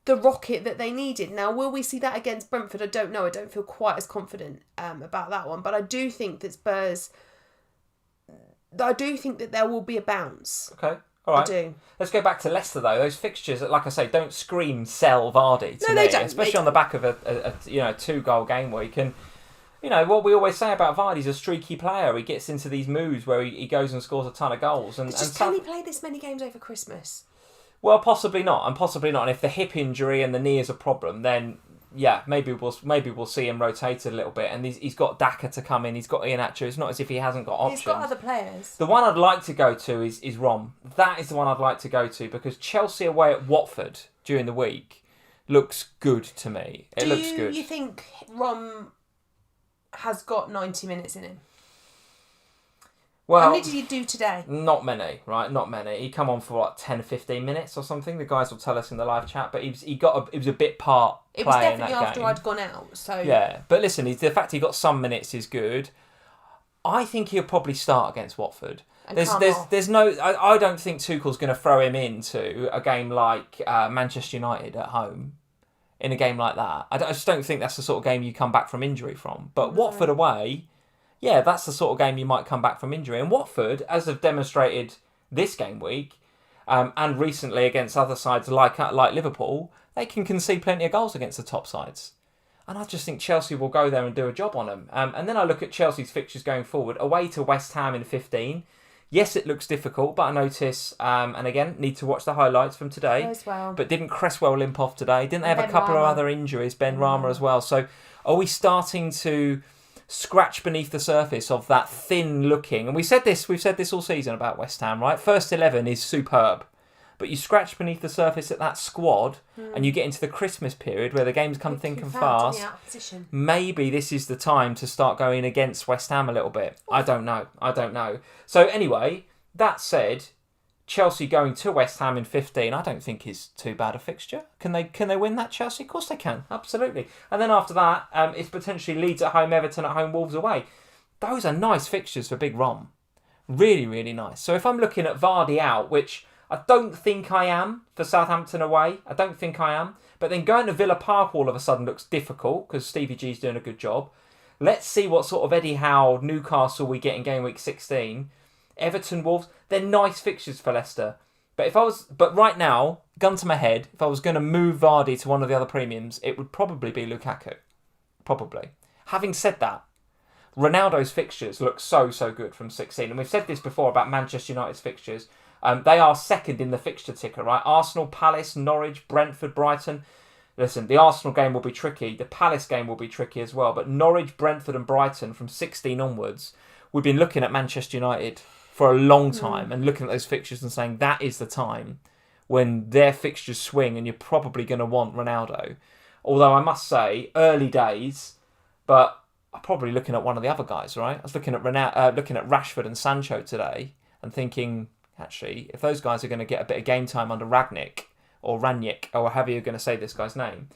the rocket that they needed. Now, will we see that against Brentford? I don't know. I don't feel quite as confident about that one. But I do think that there will be a bounce. Okay. All right. I do. Let's go back to Leicester, though. Those fixtures, like I say, don't scream sell Vardy to me. They don't. Especially on the back of a 2-goal game week. And, what we always say about Vardy, he's a streaky player. He gets into these moods where he goes and scores a ton of goals. Can he play this many games over Christmas? Well, possibly not. And if the hip injury and the knee is a problem, then maybe we'll see him rotated a little bit. And he's got Daka to come in. He's got Iheanacho. It's not as if he hasn't got options. He's got other players. The one I'd like to go to is Rom. That is the one I'd like to go to because Chelsea away at Watford during the week looks good to me. It looks good. Do you think Rom has got 90 minutes in him? Well, how many did he do today? Not many, right? Not many. He come on for 10 or 15 minutes or something. The guys will tell us in the live chat, but he was a bit part It player was definitely in that after game. I'd gone out. So yeah, but listen, the fact he got some minutes is good. I think he'll probably start against Watford. There's no. I don't think Tuchel's going to throw him into a game like Manchester United at home. In a game like that, I just don't think that's the sort of game you come back from injury from. But Watford away. Yeah, that's the sort of game you might come back from injury. And Watford, as they've demonstrated this game week, and recently against other sides like Liverpool, they can concede plenty of goals against the top sides. And I just think Chelsea will go there and do a job on them. And then I look at Chelsea's fixtures going forward. Away to West Ham in 15. Yes, it looks difficult, but I notice, and again, need to watch the highlights from today. As well. But didn't Cresswell limp off today? Didn't they have a couple of other injuries? Ben Rama as well. So are we starting to scratch beneath the surface of that thin looking, and we've said this all season about West Ham, right? First 11 is superb, but you scratch beneath the surface at that squad and you get into the Christmas period where the games come thick and fast. Maybe this is the time to start going against West Ham a little bit. I don't know. So anyway, that said, Chelsea going to West Ham in 15, I don't think is too bad a fixture. Can they win that, Chelsea? Of course they can, absolutely. And then after that, it's potentially Leeds at home, Everton at home, Wolves away. Those are nice fixtures for Big Rom. Really, really nice. So if I'm looking at Vardy out, which I don't think I am for Southampton away, I don't think I am. But then going to Villa Park all of a sudden looks difficult because Stevie G's doing a good job. Let's see what sort of Eddie Howe, Newcastle we get in game week 16. Everton, Wolves, they're nice fixtures for Leicester. But right now, gun to my head, if I was going to move Vardy to one of the other premiums, it would probably be Lukaku. Probably. Having said that, Ronaldo's fixtures look so good from 16. And we've said this before about Manchester United's fixtures. They are second in the fixture ticker, right? Arsenal, Palace, Norwich, Brentford, Brighton. Listen, the Arsenal game will be tricky. The Palace game will be tricky as well. But Norwich, Brentford and Brighton from 16 onwards, we've been looking at Manchester United for a long time and looking at those fixtures and saying that is the time when their fixtures swing and you're probably going to want Ronaldo. Although I must say, early days, but I'm probably looking at one of the other guys, right? I was looking at Rashford and Sancho today and thinking, actually, if those guys are going to get a bit of game time under Rangnick, or however you're going to say this guy's name,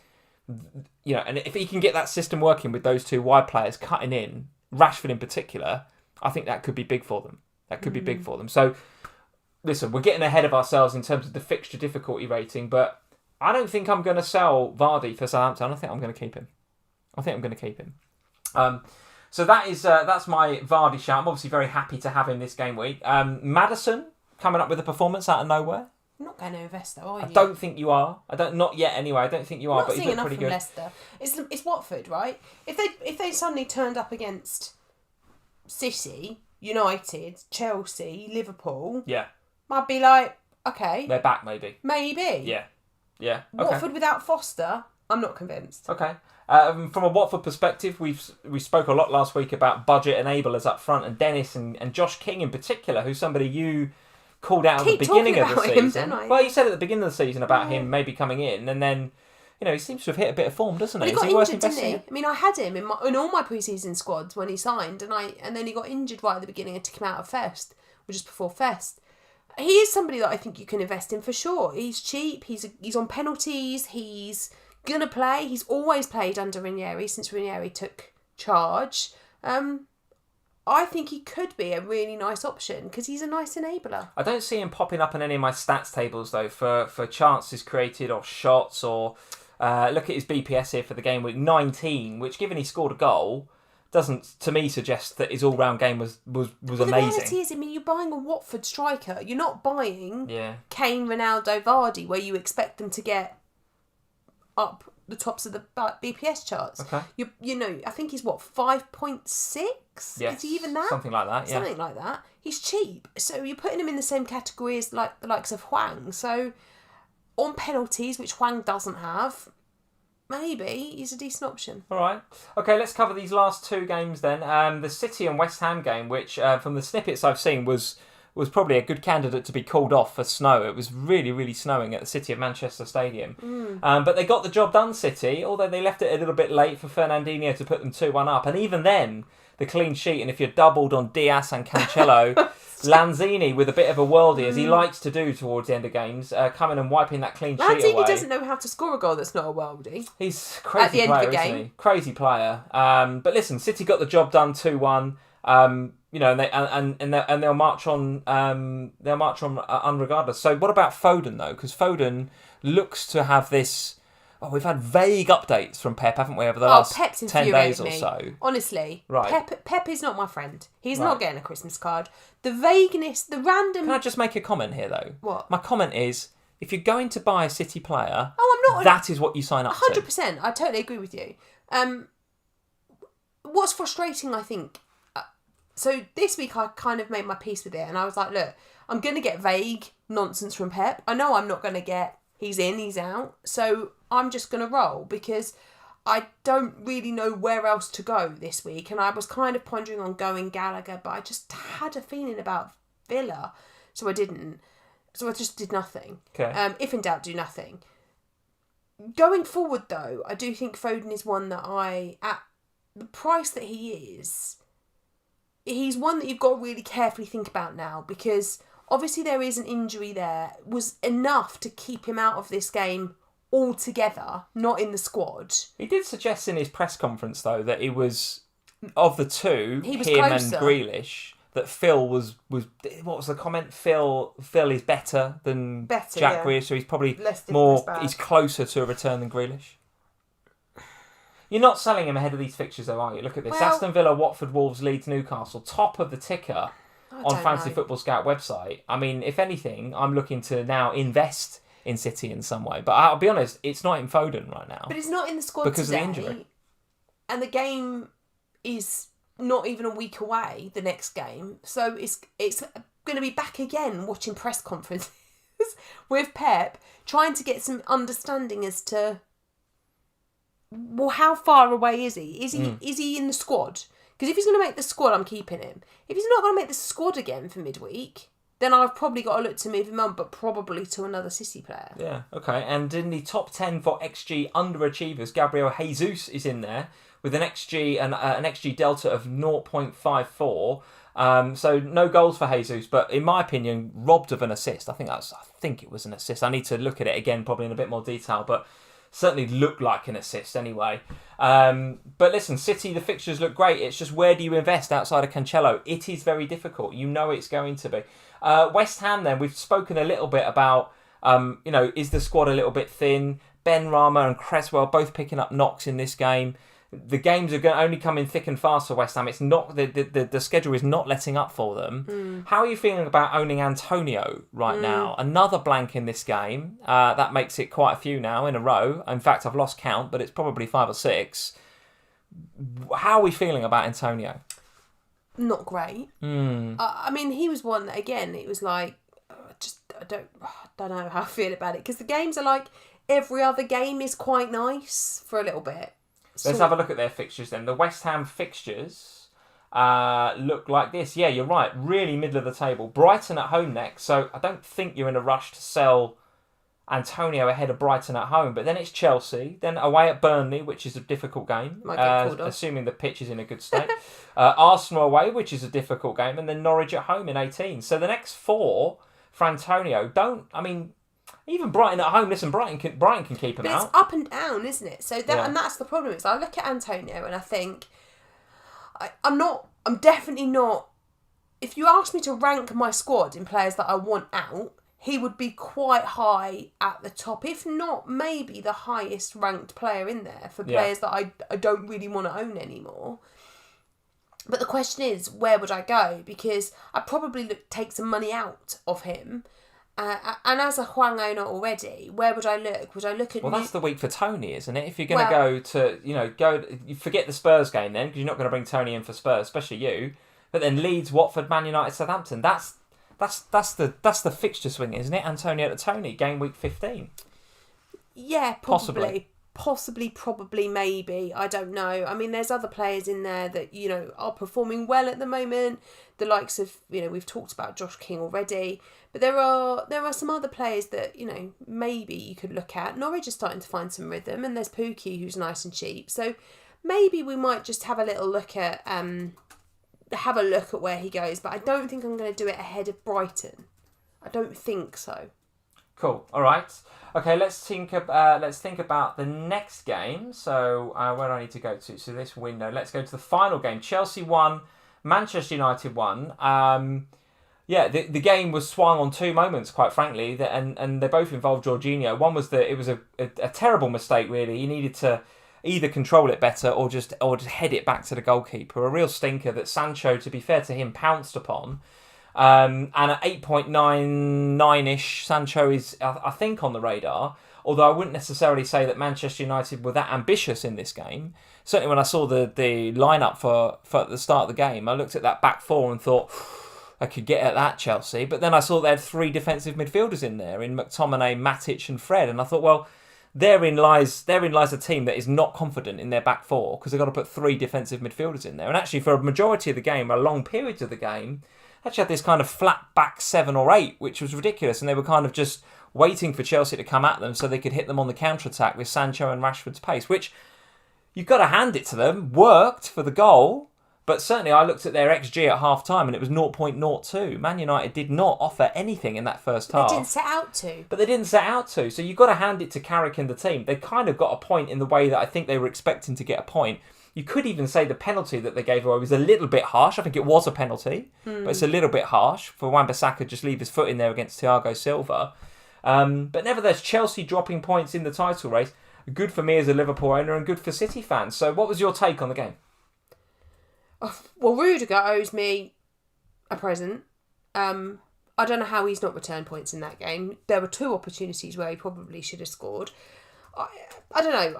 and if he can get that system working with those two wide players cutting in, Rashford in particular, I think that could be big for them. So, listen, we're getting ahead of ourselves in terms of the fixture difficulty rating, but I don't think I'm going to sell Vardy for Southampton. I think I'm going to keep him. So that's my Vardy shout. I'm obviously very happy to have him this game week. Maddison coming up with a performance out of nowhere. You're not going to invest though, are you? I don't think you are. Not yet anyway. I don't think you are. But he's looked pretty good. Leicester. It's Watford, right? If they suddenly turned up against City, United, Chelsea, Liverpool, I'd be like, okay, they're back maybe. Yeah. Okay. Watford without Foster, I'm not convinced. Okay. From a Watford perspective, we spoke a lot last week about budget enablers up front, and Dennis and Josh King in particular, who's somebody you called out at the beginning of the season. Him, don't I? Well, you said at the beginning of the season about him maybe coming in, and then he seems to have hit a bit of form, doesn't he? Well, he got worth injured, didn't he? investing I mean, I had him in all my pre-season squads when he signed, and then he got injured right at the beginning and took him out of Fest, or just before Fest. He is somebody that I think you can invest in for sure. He's cheap. He's on penalties. He's gonna play. He's always played under Ranieri since Ranieri took charge. I think he could be a really nice option because he's a nice enabler. I don't see him popping up in any of my stats tables though for chances created or shots or look at his BPS here for the game week 19, which given he scored a goal doesn't to me suggest that his all-round game was amazing. The reality is, you're buying a Watford striker. You're not buying Kane, Ronaldo, Vardy where you expect them to get up the tops of the BPS charts. Okay. I think he's 5.6? Yes, is he even that? Something like that, yeah. Something like that. He's cheap. So you're putting him in the same category as like the likes of Hwang. So on penalties, which Hwang doesn't have, maybe he's a decent option. All right. Okay, let's cover these last two games then. The City and West Ham game, which from the snippets I've seen was probably a good candidate to be called off for snow. It was really, really snowing at the City of Manchester Stadium. But they got the job done, City, although they left it a little bit late for Fernandinho to put them 2-1 up. And even then, the clean sheet, and if you're doubled on Diaz and Cancelo, Lanzini with a bit of a worldie, as he likes to do towards the end of games, coming and wiping that clean sheet away. Lanzini doesn't know how to score a goal that's not a worldie. He's a crazy at the end player, of the game. isn't he? Crazy player. But listen, City got the job done 2-1. And they'll march on. They'll march on unregardless. So what about Foden though? Because Foden looks to have this. Oh, we've had vague updates from Pep, haven't we, over the last Pep's 10 days or me. so? Honestly, right. Pep is not my friend. He's not getting a Christmas card. The vagueness, the random. Can I just make a comment here though? What? My comment is, if you're going to buy a City player, I'm not. That is what you sign up 100%. I totally agree with you. What's frustrating, I think. So this week I kind of made my peace with it, and I was like, look, I'm going to get vague nonsense from Pep. I know I'm not going to get he's in, he's out. So I'm just going to roll because I don't really know where else to go this week. And I was kind of pondering on going Gallagher, but I just had a feeling about Villa. So I didn't. So I just did nothing. Okay. If in doubt, do nothing. Going forward, though, I do think Foden is one that at the price that he is, he's one that you've got to really carefully think about now because obviously there is an injury there. It was enough to keep him out of this game altogether, not in the squad. He did suggest in his press conference, though, that it was, of the two, him closer. And Grealish, that Phil was what was the comment? Phil is better than Jack Grealish, so he's probably he's closer to a return than Grealish. You're not selling him ahead of these fixtures, though, are you? Look at this. Well, Aston Villa, Watford, Wolves, Leeds, Newcastle, top of the ticker on Fantasy Football Scout website. I mean, if anything, I'm looking to now invest in City in some way. But I'll be honest, it's not in Foden right now. But it's not in the squad because today, of the injury. And the game is not even a week away, the next game. So it's going to be back again watching press conferences with Pep, trying to get some understanding as to, well, how far away is he? Is he in the squad? Because if he's going to make the squad, I'm keeping him. If he's not going to make the squad again for midweek, then I've probably got to look to move him on, but probably to another City player. Yeah, okay. And in the top 10 for XG underachievers, Gabriel Jesus is in there with an XG and an XG delta of 0.54. So no goals for Jesus, but in my opinion, robbed of an assist. I think it was an assist. I need to look at it again, probably in a bit more detail, but certainly looked like an assist anyway. But listen, City, the fixtures look great. It's just where do you invest outside of Cancelo? It is very difficult. You know it's going to be. West Ham then, we've spoken a little bit about, is the squad a little bit thin? Ben Rama and Cresswell both picking up knocks in this game. The games are going to only come in thick and fast for West Ham. It's not the schedule is not letting up for them. How are you feeling about owning Antonio right now? Another blank in this game. That makes it quite a few now in a row. In fact, I've lost count, but it's probably 5 or 6. How are we feeling about Antonio? Not great. I mean, he was one that, again, it was like, I don't know how I feel about it because the games are like every other game is quite nice for a little bit. Let's have a look at their fixtures then. The West Ham fixtures look like this. Yeah, you're right. Really middle of the table. Brighton at home next. So I don't think you're in a rush to sell Antonio ahead of Brighton at home, but then it's Chelsea, then away at Burnley, which is a difficult game, Might get called off. assuming the pitch is in a good state. Arsenal away, which is a difficult game, and then Norwich at home in 18. So the next 4 for Antonio even Brighton at home. Listen, Brighton can keep him out. It's up and down, isn't it? So and that's the problem. Is I look at Antonio and I think I'm definitely not. If you ask me to rank my squad in players that I want out, he would be quite high at the top, if not maybe the highest ranked player in there for players that I don't really want to own anymore. But the question is, where would I go? Because I'd probably take some money out of him. And as a Hwang owner already, where would I look? Would I look at... Well, that's the week for Tony, isn't it? If you're going to you forget the Spurs game then, because you're not going to bring Tony in for Spurs, especially you. But then Leeds, Watford, Man United, Southampton. That's the fixture swing, isn't it? Antonio to Tony, game week 15. Yeah, possibly, probably, maybe. I don't know. I mean, there's other players in there that, are performing well at the moment. The likes of, we've talked about Josh King already. But there are some other players that, maybe you could look at. Norwich is starting to find some rhythm, and there's Pookie, who's nice and cheap. So maybe we might just have a little look at where he goes. But I don't think I'm going to do it ahead of Brighton. I don't think so. Cool. All right. Okay. Let's think about the next game. So where do I need to go to? So this window. Let's go to the final game. Chelsea won. Manchester United won. The game was swung on 2 moments, quite frankly, and they both involved Jorginho. One was that it was a terrible mistake. Really, he needed to either control it better or just head it back to the goalkeeper. A real stinker that Sancho, to be fair to him, pounced upon. And at 8.99ish, Sancho is, I think, on the radar. Although I wouldn't necessarily say that Manchester United were that ambitious in this game. Certainly when I saw the lineup for the start of the game, I looked at that back 4 and thought, I could get at that, Chelsea. But then I saw they had 3 defensive midfielders in there, in McTominay, Matic and Fred. And I thought, well, therein lies a team that is not confident in their back 4 because they've got to put 3 defensive midfielders in there. And actually, for a majority of the game, or long periods of the game, actually had this kind of flat back 7 or 8, which was ridiculous. And they were kind of just waiting for Chelsea to come at them so they could hit them on the counter-attack with Sancho and Rashford's pace, which you've got to hand it to them, worked for the goal. But certainly I looked at their XG at half-time and it was 0.02. Man United did not offer anything in that first half. They didn't set out to. So you've got to hand it to Carrick and the team. They kind of got a point in the way that I think they were expecting to get a point. You could even say the penalty that they gave away was a little bit harsh. I think it was a penalty, but it's a little bit harsh for Wan-Bissaka just leave his foot in there against Thiago Silva. But nevertheless, Chelsea dropping points in the title race. Good for me as a Liverpool owner and good for City fans. So what was your take on the game? Well, Rudiger owes me a present. I don't know how he's not returned points in that game. There were 2 opportunities where he probably should have scored. I don't know.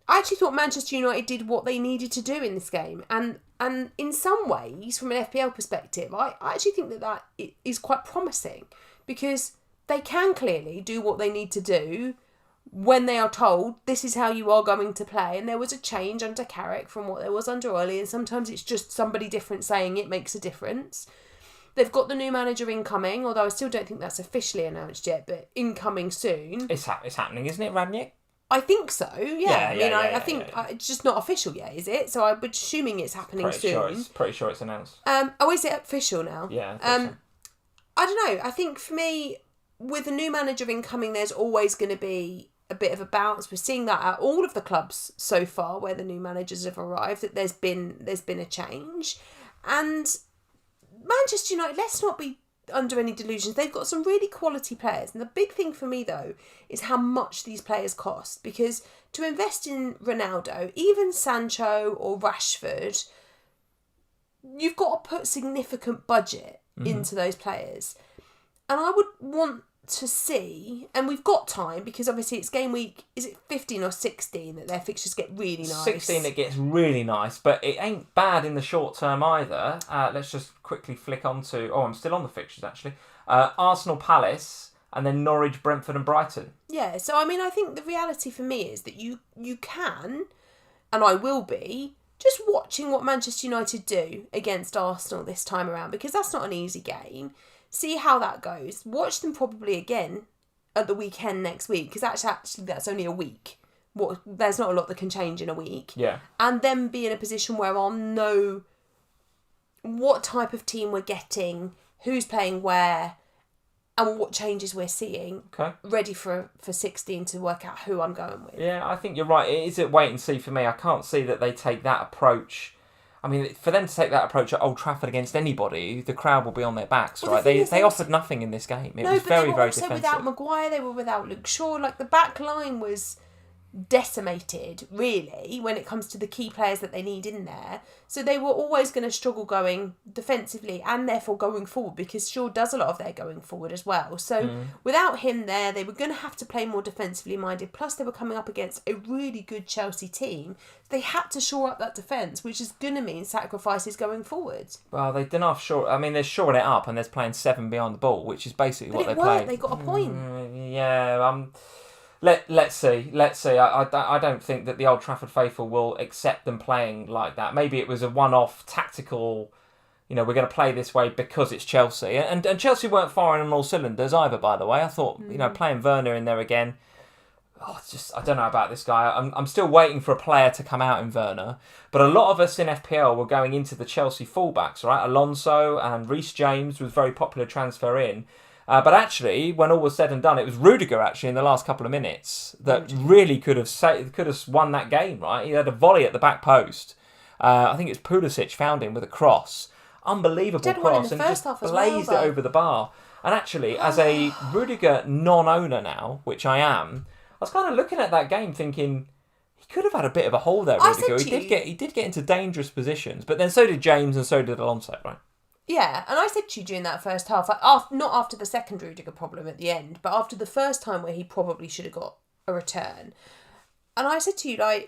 I actually thought Manchester United did what they needed to do in this game. And in some ways, from an FPL perspective, I actually think that is quite promising because they can clearly do what they need to do when they are told this is how you are going to play. And there was a change under Carrick from what there was under Ollie, and sometimes it's just somebody different saying it makes a difference. They've got the new manager incoming, although I still don't think that's officially announced yet, but incoming soon. It's happening, isn't it, Rangnick? I think so, yeah. I think it's just not official yet, is it? So I'm assuming it's happening soon. Pretty sure it's announced. Is it official now? Yeah. I don't know. I think for me, with a new manager incoming, there's always going to be a bit of a bounce. We're seeing that at all of the clubs so far where the new managers have arrived, that there's been a change. And Manchester United, let's not be under any delusions. They've got some really quality players. And the big thing for me, though, is how much these players cost. Because to invest in Ronaldo, even Sancho or Rashford, you've got to put significant budget into those players. And I would want to see, and we've got time because obviously it's game week, is it 15 or 16 that their fixtures get really nice? 16 that gets really nice, but it ain't bad in the short term either. Let's just quickly flick on to, I'm still on the fixtures actually. Arsenal, Palace, and then Norwich, Brentford and Brighton. Yeah, so I mean, I think the reality for me is that you can, and I will be, just watching what Manchester United do against Arsenal this time around, because that's not an easy game. See how that goes. Watch them probably again at the weekend next week, because actually that's only a week. There's not a lot that can change in a week. Yeah. And then be in a position where I'll know what type of team we're getting, who's playing where, and what changes we're seeing. Okay. Ready for 16 to work out who I'm going with. Yeah, I think you're right. It is a wait and see for me. I can't see that they take that approach. I mean, for them to take that approach at Old Trafford against anybody, the crowd will be on their backs, right? They offered nothing in this game. It was very, very defensive. They were also without Maguire, they were without Luke Shaw. Like, the back line was decimated, really, when it comes to the key players that they need in there. So they were always going to struggle going defensively and therefore going forward, because Shaw does a lot of their going forward as well. So without him there, they were going to have to play more defensively minded. Plus, they were coming up against a really good Chelsea team. They had to shore up that defence, which is going to mean sacrifices going forward. Well, they didn't have shore. I mean, they're shoring it up and they're playing 7 behind the ball, which is basically what they played. They got a point. Yeah. Let's see. I don't think that the Old Trafford faithful will accept them playing like that. Maybe it was a one-off tactical, we're going to play this way because it's Chelsea. And Chelsea weren't firing on all cylinders either, by the way. I thought, playing Werner in there again, I don't know about this guy. I'm still waiting for a player to come out in Werner. But a lot of us in FPL were going into the Chelsea fullbacks, right? Alonso and Reece James was a very popular transfer in. But actually, when all was said and done, it was Rudiger actually in the last couple of minutes that really could have won that game, right? He had a volley at the back post. I think it's Pulisic found him with a cross. Unbelievable cross, and just blazed it over the bar. And actually, as a Rudiger non-owner now, which I am, I was kind of looking at that game thinking he could have had a bit of a hole there, Rudiger. He did get into dangerous positions, but then so did James and so did Alonso, right? Yeah, and I said to you during that first half, not after the second Rudiger problem at the end, but after the first time where he probably should have got a return. And I said to you, I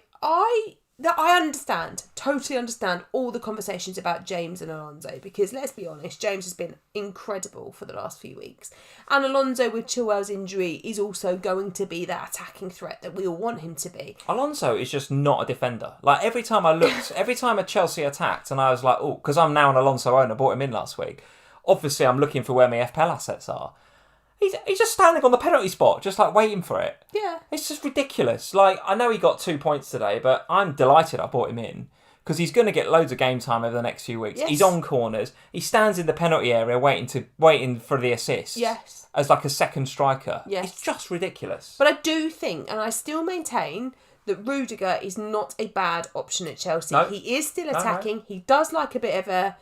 totally understand all the conversations about James and Alonso, because let's be honest, James has been incredible for the last few weeks. And Alonso, with Chilwell's injury, is also going to be that attacking threat that we all want him to be. Alonso is just not a defender. Like, every time a Chelsea attacked, and I was like, oh, because I'm now an Alonso owner, bought him in last week. Obviously, I'm looking for where my FPL assets are. He's just standing on the penalty spot, just like waiting for it. Yeah. It's just ridiculous. Like, I know he got 2 points today, but I'm delighted I bought him in because he's going to get loads of game time over the next few weeks. Yes. He's on corners. He stands in the penalty area waiting for the assist. Yes. As like a second striker. Yes. It's just ridiculous. But I do think, and I still maintain, that Rudiger is not a bad option at Chelsea. No. He is still attacking. No. He does like a bit of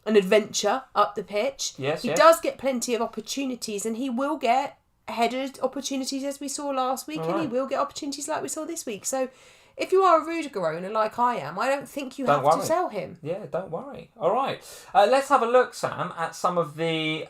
an adventure up the pitch. Yes, he does get plenty of opportunities, and he will get headed opportunities as we saw last week, and he will get opportunities like we saw this week. So if you are a Rudiger owner like I am, I don't think you have to sell him. Yeah, don't worry. All right. Let's have a look, Sam, at some of the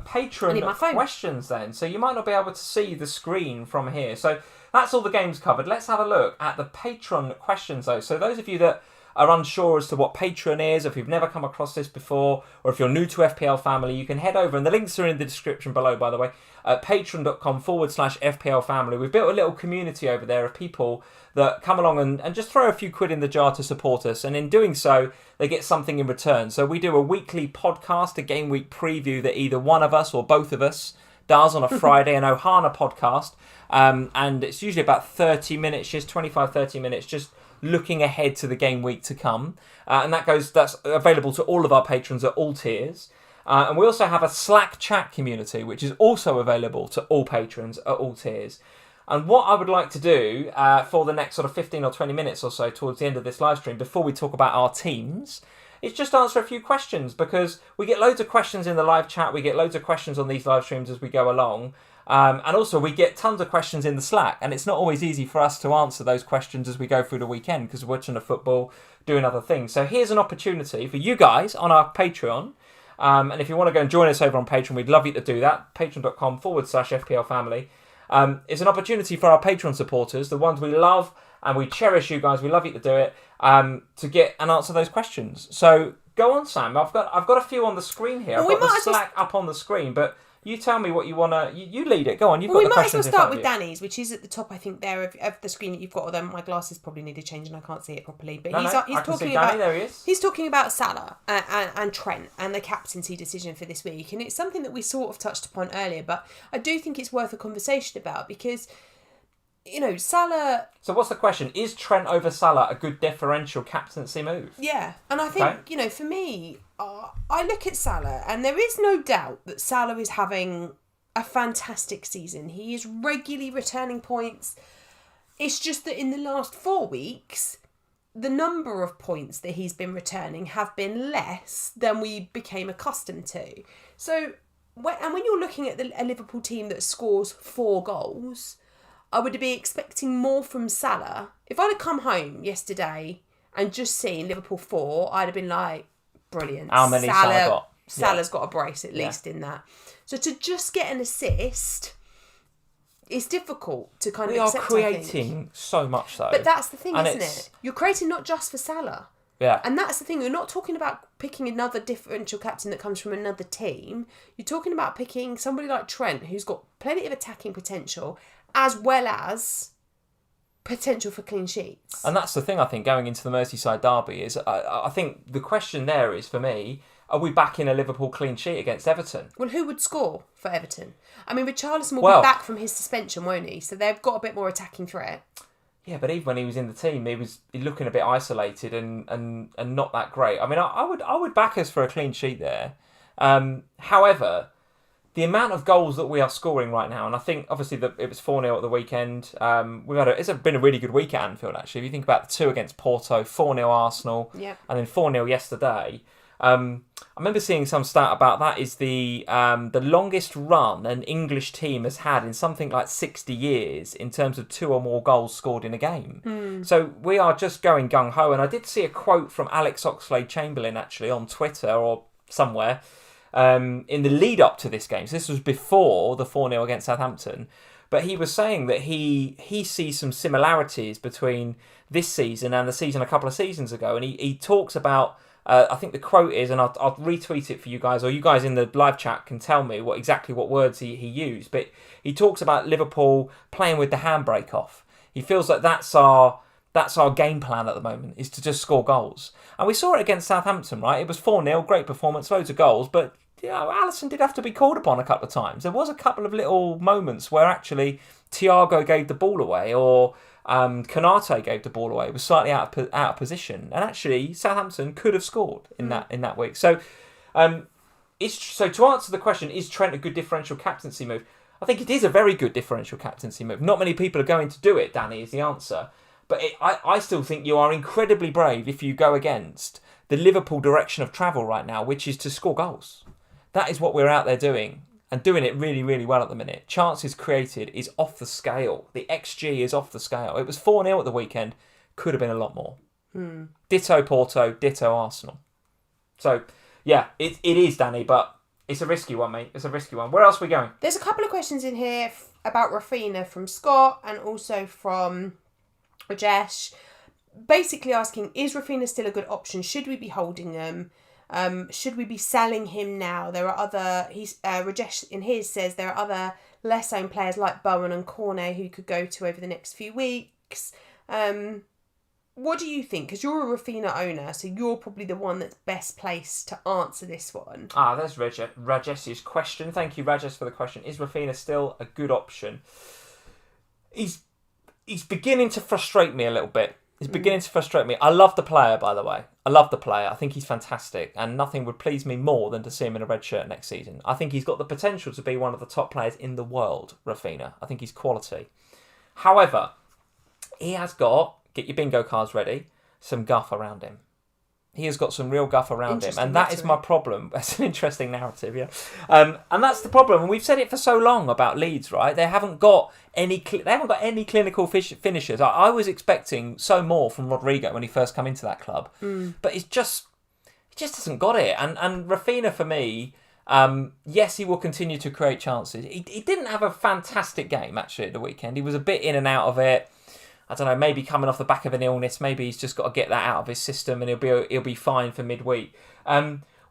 patron questions then. So you might not be able to see the screen from here. So that's all the games covered. Let's have a look at the patron questions, though. So those of you that are unsure as to what Patreon is, if you've never come across this before, or if you're new to FPL Family, you can head over, and the links are in the description below, by the way, at patreon.com/FPL Family. We've built a little community over there of people that come along and just throw a few quid in the jar to support us, and in doing so, they get something in return. So we do a weekly podcast, a game week preview that either one of us or both of us does on a Friday, an Ohana podcast, and it's usually about 30 minutes, just 25, 30 minutes, just looking ahead to the game week to come, and that's available to all of our patrons at all tiers. And we also have a Slack chat community, which is also available to all patrons at all tiers. And what I would like to do for the next sort of 15 or 20 minutes or so towards the end of this live stream, before we talk about our teams, is just answer a few questions, because we get loads of questions in the live chat, we get loads of questions on these live streams as we go along. And also we get tons of questions in the Slack, and it's not always easy for us to answer those questions as we go through the weekend because we're watching the football, doing other things. So here's an opportunity for you guys on our Patreon. And if you want to go and join us over on Patreon, we'd love you to do that. Patreon.com/FPL Family. It's an opportunity for our Patreon supporters, the ones we love and we cherish you guys. We love you to do it, to get and answer those questions. So go on, Sam. I've got a few on the screen here. I've got the Slack up on the screen, but You tell me what you want to... You lead it. Go on, you've Well, got the we might as well questions in start front with of you. Danny's, which is at the top, I think, there of the screen that you've got. Although my glasses probably need a change and I can't see it properly. But he's I can talking see about... Danny, there he is. He's talking about Salah and Trent and the captaincy decision for this week. And it's something that we sort of touched upon earlier, but I do think it's worth a conversation about because... You know, Salah... So what's the question? Is Trent over Salah a good differential captaincy move? Yeah, and I think, you know, for me, I look at Salah and there is no doubt that Salah is having a fantastic season. He is regularly returning points. It's just that in the last 4 weeks, the number of points that he's been returning have been less than we became accustomed to. So, when you're looking at a Liverpool team that scores 4 goals... I would be expecting more from Salah. If I'd have come home yesterday and just seen Liverpool 4, I'd have been like, brilliant. How many Salah got? Salah's got a brace at least in that. So to just get an assist, it's difficult to kind of accept. We are creating so much though. But that's the thing, isn't it? You're creating not just for Salah. Yeah. And that's the thing. You're not talking about picking another differential captain that comes from another team. You're talking about picking somebody like Trent, who's got plenty of attacking potential, as well as potential for clean sheets. And that's the thing, I think, going into the Merseyside derby is, I think the question there is, for me, are we back in a Liverpool clean sheet against Everton? Well, who would score for Everton? I mean, Richarlison will be back from his suspension, won't he? So they've got a bit more attacking threat. Yeah, but even when he was in the team, he was looking a bit isolated and not that great. I mean, I would back us for a clean sheet there. However... The amount of goals that we are scoring right now, and I think obviously that it was 4-0 at the weekend. It's been a really good week at Anfield actually. If you think about the 2 against Porto, 4-0 Arsenal, and then 4-0 yesterday. I remember seeing some stat about that is the longest run an English team has had in something like 60 years in terms of 2 or more goals scored in a game. So we are just going gung-ho. And I did see a quote from Alex Oxlade-Chamberlain actually on Twitter or somewhere, in the lead up to this game. So this was before the 4-0 against Southampton. But he was saying that he sees some similarities between this season and the season a couple of seasons ago. And he talks about, I think the quote is, and I'll retweet it for you guys, or you guys in the live chat can tell me what words he used. But he talks about Liverpool playing with the handbrake off. He feels like that's our game plan at the moment, is to just score goals. And we saw it against Southampton, right? It was 4-0, great performance, loads of goals, but Alisson did have to be called upon a couple of times. There was a couple of little moments where actually Thiago gave the ball away, or Konate gave the ball away. It was slightly out of position, and actually Southampton could have scored in that week. So, so to answer the question, is Trent a good differential captaincy move? I think it is a very good differential captaincy move. Not many people are going to do it, Danny, is the answer. But I still think you are incredibly brave if you go against the Liverpool direction of travel right now, which is to score goals. That is what we're out there doing, and doing it really, really well at the minute. Chances created is off the scale. The XG is off the scale. It was 4-0 at the weekend. Could have been a lot more. Ditto Porto, ditto Arsenal. So, yeah, it is, Danny, but it's a risky one, mate. It's a risky one. Where else are we going? There's a couple of questions in here about Rafinha from Scott and also from Rajesh. Basically asking, is Rafinha still a good option? Should we be holding them? Should we be selling him now? There are other... Rajesh in his says there are other less owned players like Bowen and Cornet who could go to over the next few weeks. What do you think? Because you're a Rafinha owner, so you're probably the one that's best placed to answer this one. There's Rajesh's question. Thank you, Rajesh, for the question. Is Rafinha still a good option? He's beginning to frustrate me a little bit. He's beginning to frustrate me. I love the player, by the way. I love the player. I think he's fantastic. And nothing would please me more than to see him in a red shirt next season. I think he's got the potential to be one of the top players in the world, Rafinha. I think he's quality. However, he has got, get your bingo cards ready, some guff around him. He has got some real guff around him. And that is my problem. That's an interesting narrative, yeah. And that's the problem. And we've said it for so long about Leeds, right? They haven't got any clinical finishers. I was expecting so more from Rodrigo when he first came into that club. But he just hasn't got it. And Rafinha, for me, yes, he will continue to create chances. He didn't have a fantastic game, actually, at the weekend. He was a bit in and out of it. I don't know, maybe coming off the back of an illness, maybe he's just got to get that out of his system and he'll be fine for midweek.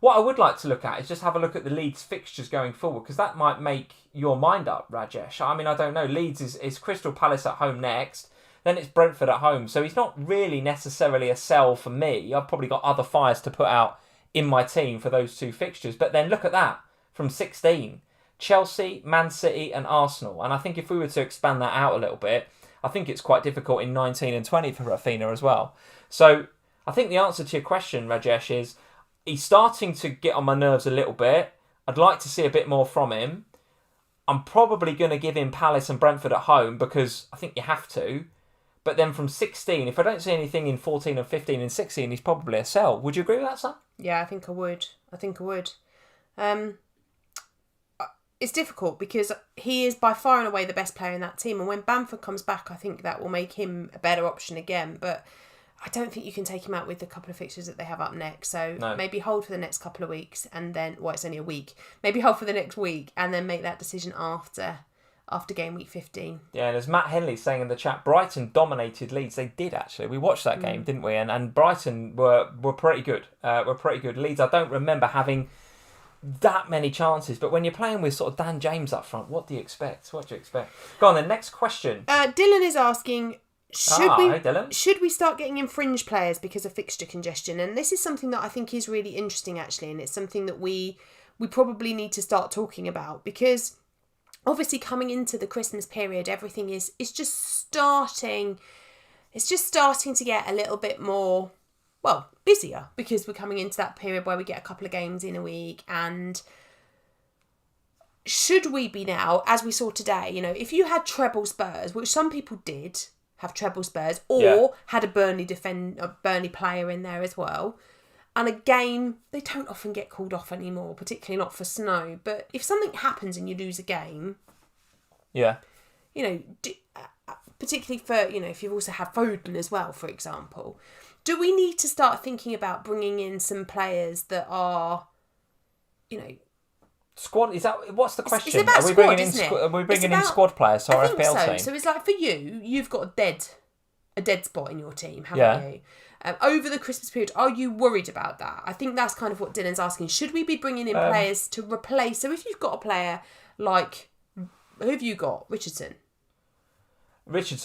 What I would like to look at is just have a look at the Leeds fixtures going forward, because that might make your mind up, Rajesh. I mean, I don't know. Leeds is Crystal Palace at home next. Then it's Brentford at home. So he's not really necessarily a sell for me. I've probably got other fires to put out in my team for those two fixtures. But then look at that. From 16, Chelsea, Man City and Arsenal. And I think if we were to expand that out a little bit, I think it's quite difficult in 19 and 20 for Rafinha as well. So I think the answer to your question, Rajesh, is he's starting to get on my nerves a little bit. I'd like to see a bit more from him. I'm probably going to give him Palace and Brentford at home because I think you have to. But then from 16, if I don't see anything in 14 and 15 and 16, he's probably a sell. Would you agree with that, Sam? Yeah, I think I would. It's difficult because he is by far and away the best player in that team. And when Bamford comes back, I think that will make him a better option again. But I don't think you can take him out with the couple of fixtures that they have up next. So maybe hold for the next couple of weeks and then, it's only a week. Maybe hold for the next week and then make that decision after game week 15. Yeah, and as Matt Henley saying in the chat, Brighton dominated Leeds. They did, actually. We watched that game, didn't we? And Brighton were pretty good. Leeds, I don't remember having that many chances, but when you're playing with sort of Dan James up front, what do you expect? Go on then, next question. Dylan is asking, should we start getting in fringe players because of fixture congestion? And this is something that I think is really interesting, actually, and it's something that we probably need to start talking about, because obviously coming into the Christmas period, everything is just starting to get a little bit more, busier, because we're coming into that period where we get a couple of games in a week. And should we be now, as we saw today, if you had treble Spurs, which some people did have treble Spurs, or had a Burnley player in there as well, and a game, they don't often get called off anymore, particularly not for snow. But if something happens and you lose a game, particularly for, if you also have Foden as well, for example, do we need to start thinking about bringing in some players that are, squad? Is that what's the question? It's about squad, isn't it? Are we bringing in squad players to our FPL team? So it's like for you've got a dead spot in your team, haven't you? Over the Christmas period, are you worried about that? I think that's kind of what Dylan's asking. Should we be bringing in players to replace? So if you've got a player like, who have you got? Richardson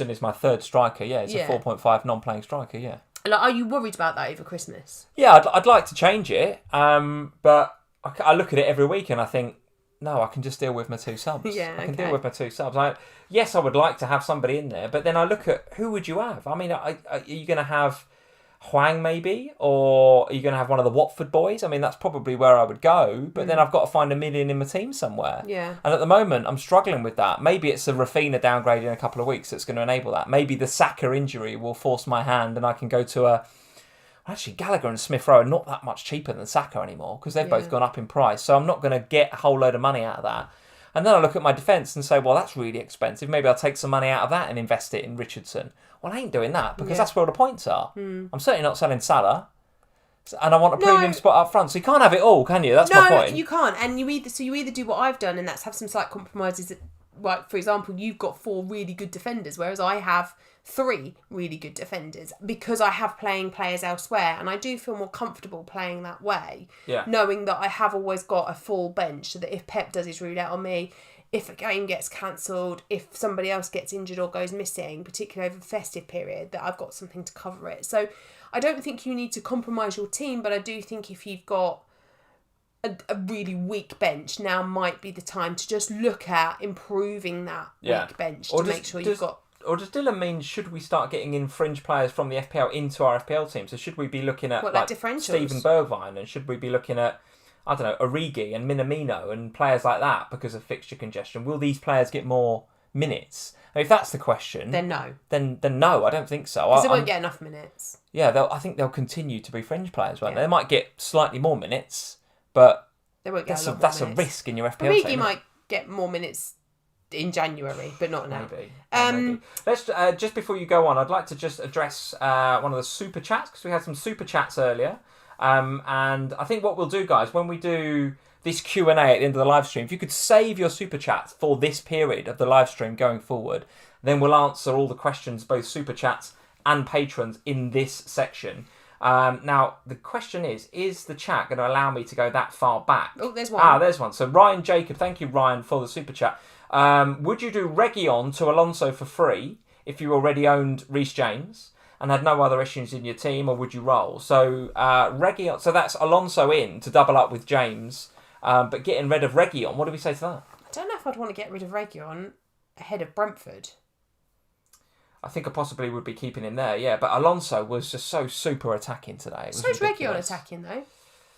is my third striker. Yeah, he's a 4.5 non-playing striker. Yeah. Like, are you worried about that over Christmas? Yeah, I'd like to change it, but I look at it every week and I think, no, I can just deal with my two subs. I can deal with my two subs. Yes, I would like to have somebody in there, but then I look at who would you have? I mean, are you going to have Hwang maybe, or are you going to have one of the Watford boys? I mean, that's probably where I would go, but then I've got to find a million in my team somewhere. Yeah. And at the moment, I'm struggling with that. Maybe it's a Rafinha downgrade in a couple of weeks that's going to enable that. Maybe the Saka injury will force my hand and I can go to actually, Gallagher and Smith Rowe are not that much cheaper than Saka anymore because they've both gone up in price. So I'm not going to get a whole load of money out of that. And then I look at my defence and say, well, that's really expensive. Maybe I'll take some money out of that and invest it in Richardson. Well, I ain't doing that because that's where all the points are. I'm certainly not selling Salah. And I want a premium spot up front. So you can't have it all, can you? That's my point. No, you can't. And you either do what I've done, and that's have some slight compromises. Like, for example, you've got 4 really good defenders, whereas I have 3 really good defenders because I have playing players elsewhere, and I do feel more comfortable playing that way, knowing that I have always got a full bench, so that if Pep does his roulette on me, if a game gets cancelled, if somebody else gets injured or goes missing, particularly over the festive period, that I've got something to cover it. So I don't think you need to compromise your team, but I do think if you've got a really weak bench, now might be the time to just look at improving that weak bench to make sure you've got... Or does Dylan mean, should we start getting in fringe players from the FPL into our FPL team? So should we be looking at like Steven Bergwijn, and should we be looking at, I don't know, Origi and Minamino and players like that because of fixture congestion? Will these players get more minutes? And if that's the question, then no. Then no, I don't think so. Because they won't get enough minutes. Yeah, I think they'll continue to be fringe players, won't they? They might get slightly more minutes, but they won't get that's a risk in your FPL team. Origi might get more minutes in January, but not now. Maybe. Let's just before you go on, I'd like to just address one of the super chats, because we had some super chats earlier. And I think what we'll do, guys, when we do this Q&A at the end of the live stream, if you could save your super chats for this period of the live stream going forward, then we'll answer all the questions, both super chats and patrons, in this section. Now, the question is the chat going to allow me to go that far back? Oh, there's one. There's one. So Ryan Jacob, thank you, Ryan, for the super chat. Would you do Reguilon to Alonso for free if you already owned Reece James and had no other issues in your team, or would you roll? So Reguilon, so that's Alonso in to double up with James, but getting rid of Reguilon. What do we say to that? I don't know if I'd want to get rid of Reguilon ahead of Brentford. I think I possibly would be keeping him there, yeah. But Alonso was just so super attacking today. So's Reguilon attacking, though.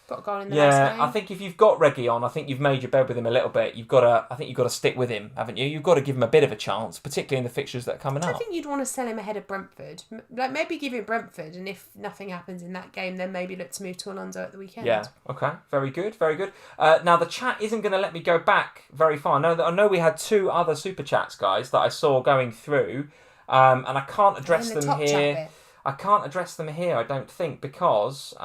Got a goal in the last game. I think if you've got Reguilon, I think you've made your bed with him a little bit. I think you've got to stick with him, haven't you? You've got to give him a bit of a chance, particularly in the fixtures that are coming up. I think you'd want to sell him ahead of Brentford. Like maybe give him Brentford, and if nothing happens in that game, then maybe look to move to Alonso at the weekend. Yeah. Okay. Very good. Very good. Now the chat isn't going to let me go back very far. I know we had 2 other super chats, guys, that I saw going through, and I can't address them here. I can't address them here, I don't think, because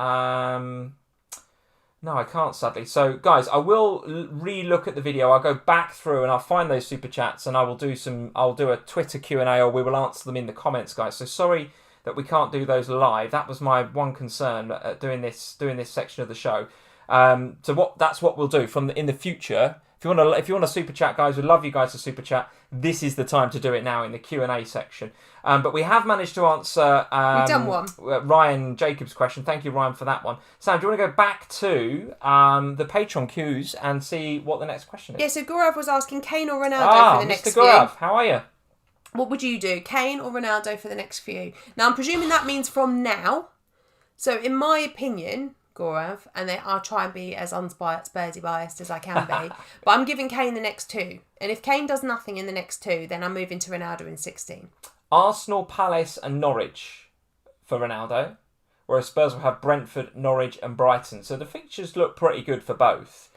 no, I can't, sadly. So, guys, I will re-look at the video. I'll go back through and I'll find those super chats, and I'll do a Twitter Q&A, or we will answer them in the comments, guys. So sorry that we can't do those live. That was my one concern at doing this section of the show. That's what we'll do in the future. If you want to super chat, guys, we'd love you guys to super chat. This is the time to do it now in the Q&A section. But we have managed to answer we've done one. Ryan Jacobs' question. Thank you, Ryan, for that one. Sam, do you want to go back to the Patreon queues and see what the next question is? Yeah, so Gaurav was asking Kane or Ronaldo for the next few. Mr. Gaurav, how are you? What would you do, Kane or Ronaldo for the next few? Now, I'm presuming that means from now. So, in my opinion, Gaurav, and I'll try and be as Spursy biased as I can be, but I'm giving Kane the next 2. And if Kane does nothing in the next 2, then I'm moving to Ronaldo in 16. Arsenal, Palace and Norwich for Ronaldo, whereas Spurs will have Brentford, Norwich and Brighton. So the fixtures look pretty good for both.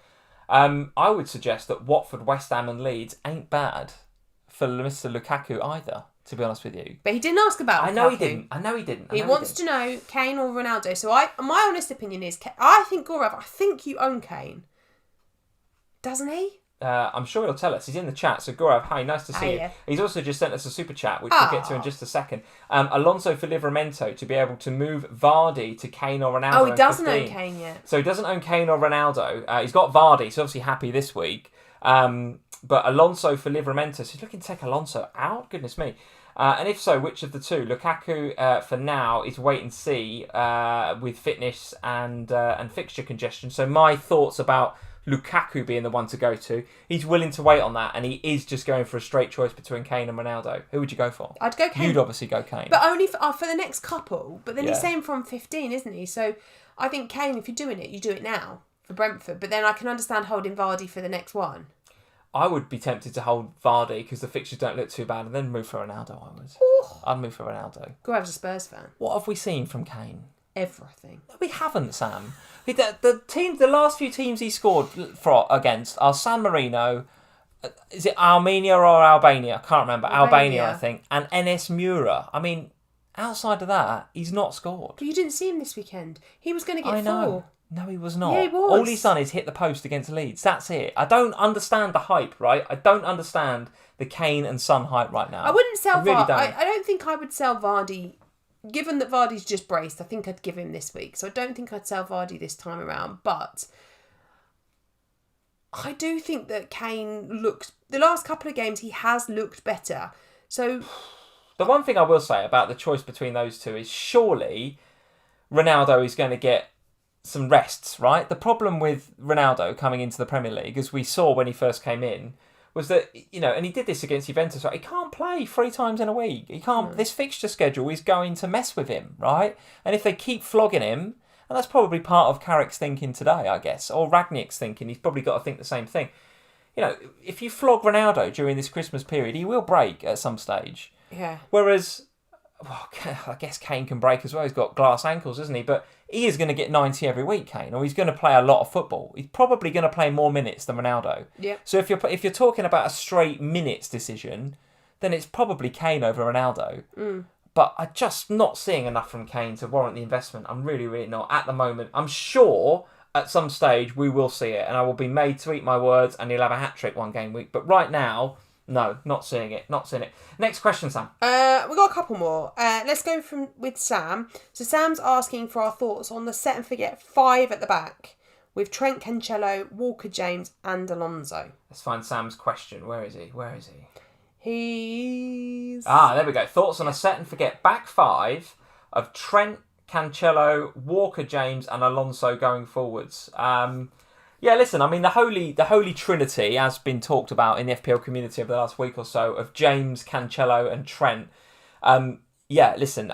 I would suggest that Watford, West Ham and Leeds ain't bad for Mr. Lukaku either, to be honest with you. But he didn't ask about Lukaku. I know he didn't. He wants to know Kane or Ronaldo. So my honest opinion is, I think you own Kane. Doesn't he? I'm sure he'll tell us. He's in the chat. So Gaurav, hi, nice to see you. Yeah. He's also just sent us a super chat, which we'll get to in just a second. Alonso for Livramento to be able to move Vardy to Kane or Ronaldo. Oh, he doesn't own Kane yet. So he doesn't own Kane or Ronaldo. He's got Vardy, so obviously happy this week. But Alonso for Livramento. So he's looking to take Alonso out? Goodness me. And if so, which of the 2? Lukaku, for now, is wait and see with fitness and fixture congestion. So my thoughts about Lukaku being the one to go to, he's willing to wait on that, and he is just going for a straight choice between Kane and Ronaldo. Who would you go for? I'd go Kane. You'd obviously go Kane. But only for the next couple. But then he's saying from 15, isn't he? So I think Kane, if you're doing it, you do it now for Brentford. But then I can understand holding Vardy for the next one. I would be tempted to hold Vardy because the fixtures don't look too bad, and then move for Ronaldo. I'd move for Ronaldo. Grav's a Spurs fan. What have we seen from Kane? Everything. We haven't, Sam. The last few teams he scored against are San Marino. Is it Armenia or Albania? I can't remember. Albania, I think. And NS Mura. I mean, outside of that, he's not scored. But you didn't see him this weekend. He was going to get 4. No, he was not. Yeah, he was. All he's done is hit the post against Leeds. That's it. I don't understand the hype, right? I don't understand the Kane and Son hype right now. I wouldn't sell Vardy. I don't think I would sell Vardy. Given that Vardy's just braced, I think I'd give him this week. So I don't think I'd sell Vardy this time around. But I do think that Kane looks... The last couple of games, he has looked better. So... The one thing I will say about the choice between those 2 is surely Ronaldo is going to get some rests, right? The problem with Ronaldo coming into the Premier League, as we saw when he first came in, was that, and he did this against Juventus, right? He can't play 3 times in a week. He can't. This fixture schedule is going to mess with him, right? And if they keep flogging him, and that's probably part of Carrick's thinking today, I guess, or Ragnick's thinking, he's probably got to think the same thing. If you flog Ronaldo during this Christmas period, he will break at some stage. Yeah. Whereas, I guess Kane can break as well. He's got glass ankles, isn't he? But he is going to get 90 every week, Kane, or he's going to play a lot of football. He's probably going to play more minutes than Ronaldo. Yeah. So if you're talking about a straight minutes decision, then it's probably Kane over Ronaldo. But I'm just not seeing enough from Kane to warrant the investment. I'm really, really not at the moment. I'm sure at some stage we will see it, and I will be made to eat my words, and he'll have a hat-trick one game week. But right now, No, not seeing it. Not seeing it. Next question, Sam. We got a couple more. Let's go with Sam. So Sam's asking for our thoughts on the set and forget 5 at the back with Trent, Cancelo, Walker, James, and Alonso. Let's find Sam's question. Where is he? He's... there we go. Thoughts on a set and forget back 5 of Trent, Cancelo, Walker, James, and Alonso going forwards. Yeah, listen, I mean, the holy trinity has been talked about in the FPL community over the last week or so of James, Cancelo, and Trent. Yeah, listen,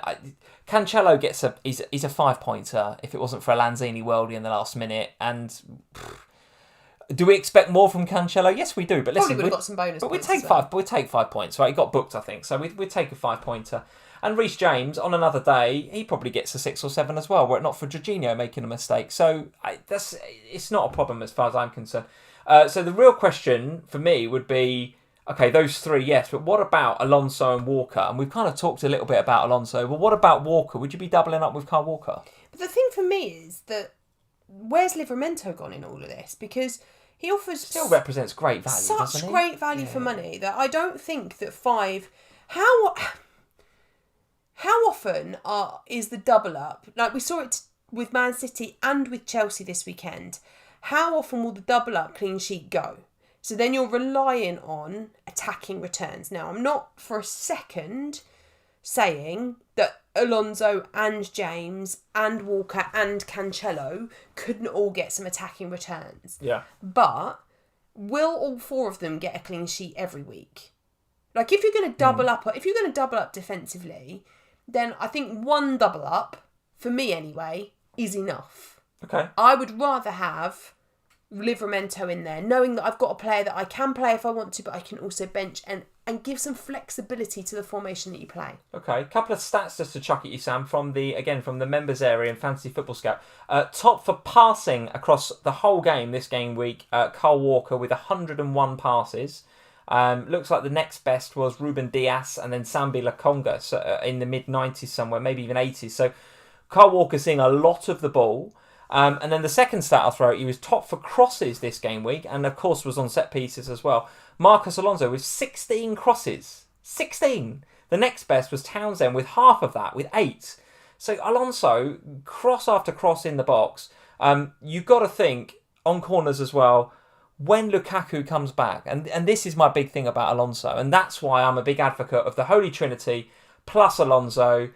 Cancelo gets he's a 5-pointer if it wasn't for a Lanzini worldie in the last minute. And do we expect more from Cancelo? Yes, we do. But listen, probably would have got some bonus. But we take 5 points, right? He got booked, I think, so we take a 5-pointer. And Reece James, on another day, he probably gets a 6 or 7 as well, were it not for Jorginho making a mistake. So it's not a problem as far as I'm concerned. So the real question for me would be, okay, those 3, yes, but what about Alonso and Walker? And we've kind of talked a little bit about Alonso, but what about Walker? Would you be doubling up with Kyle Walker? But the thing for me is that where's Livramento gone in all of this? Because he offers... Still represents great value, doesn't he? Such great value for money that I don't think that 5... How often is the double up? Like we saw it with Man City and with Chelsea this weekend. How often will the double up clean sheet go? So then you're relying on attacking returns. Now, I'm not for a second saying that Alonso and James and Walker and Cancelo couldn't all get some attacking returns. Yeah. But will all 4 of them get a clean sheet every week? Like if you're going to double up defensively, then I think 1 double up, for me anyway, is enough. Okay. I would rather have Livramento in there, knowing that I've got a player that I can play if I want to, but I can also bench and give some flexibility to the formation that you play. Okay, couple of stats just to chuck at you, Sam, from the members area in Fantasy Football Scout. Top for passing across the whole game this game week, Kyle Walker with 101 passes. Looks like the next best was Ruben Dias and then Sambi Lokonga, so, in the mid-90s somewhere, maybe even 80s. So Kyle Walker seeing a lot of the ball. And then the second stat I'll throw at you is top for crosses this game week, and of course was on set pieces as well. Marcus Alonso with 16 crosses. 16! The next best was Townsend with half of that, with 8. So Alonso, cross after cross in the box. You've got to think, on corners as well, when Lukaku comes back, and this is my big thing about Alonso, and that's why I'm a big advocate of the Holy Trinity plus Alonso.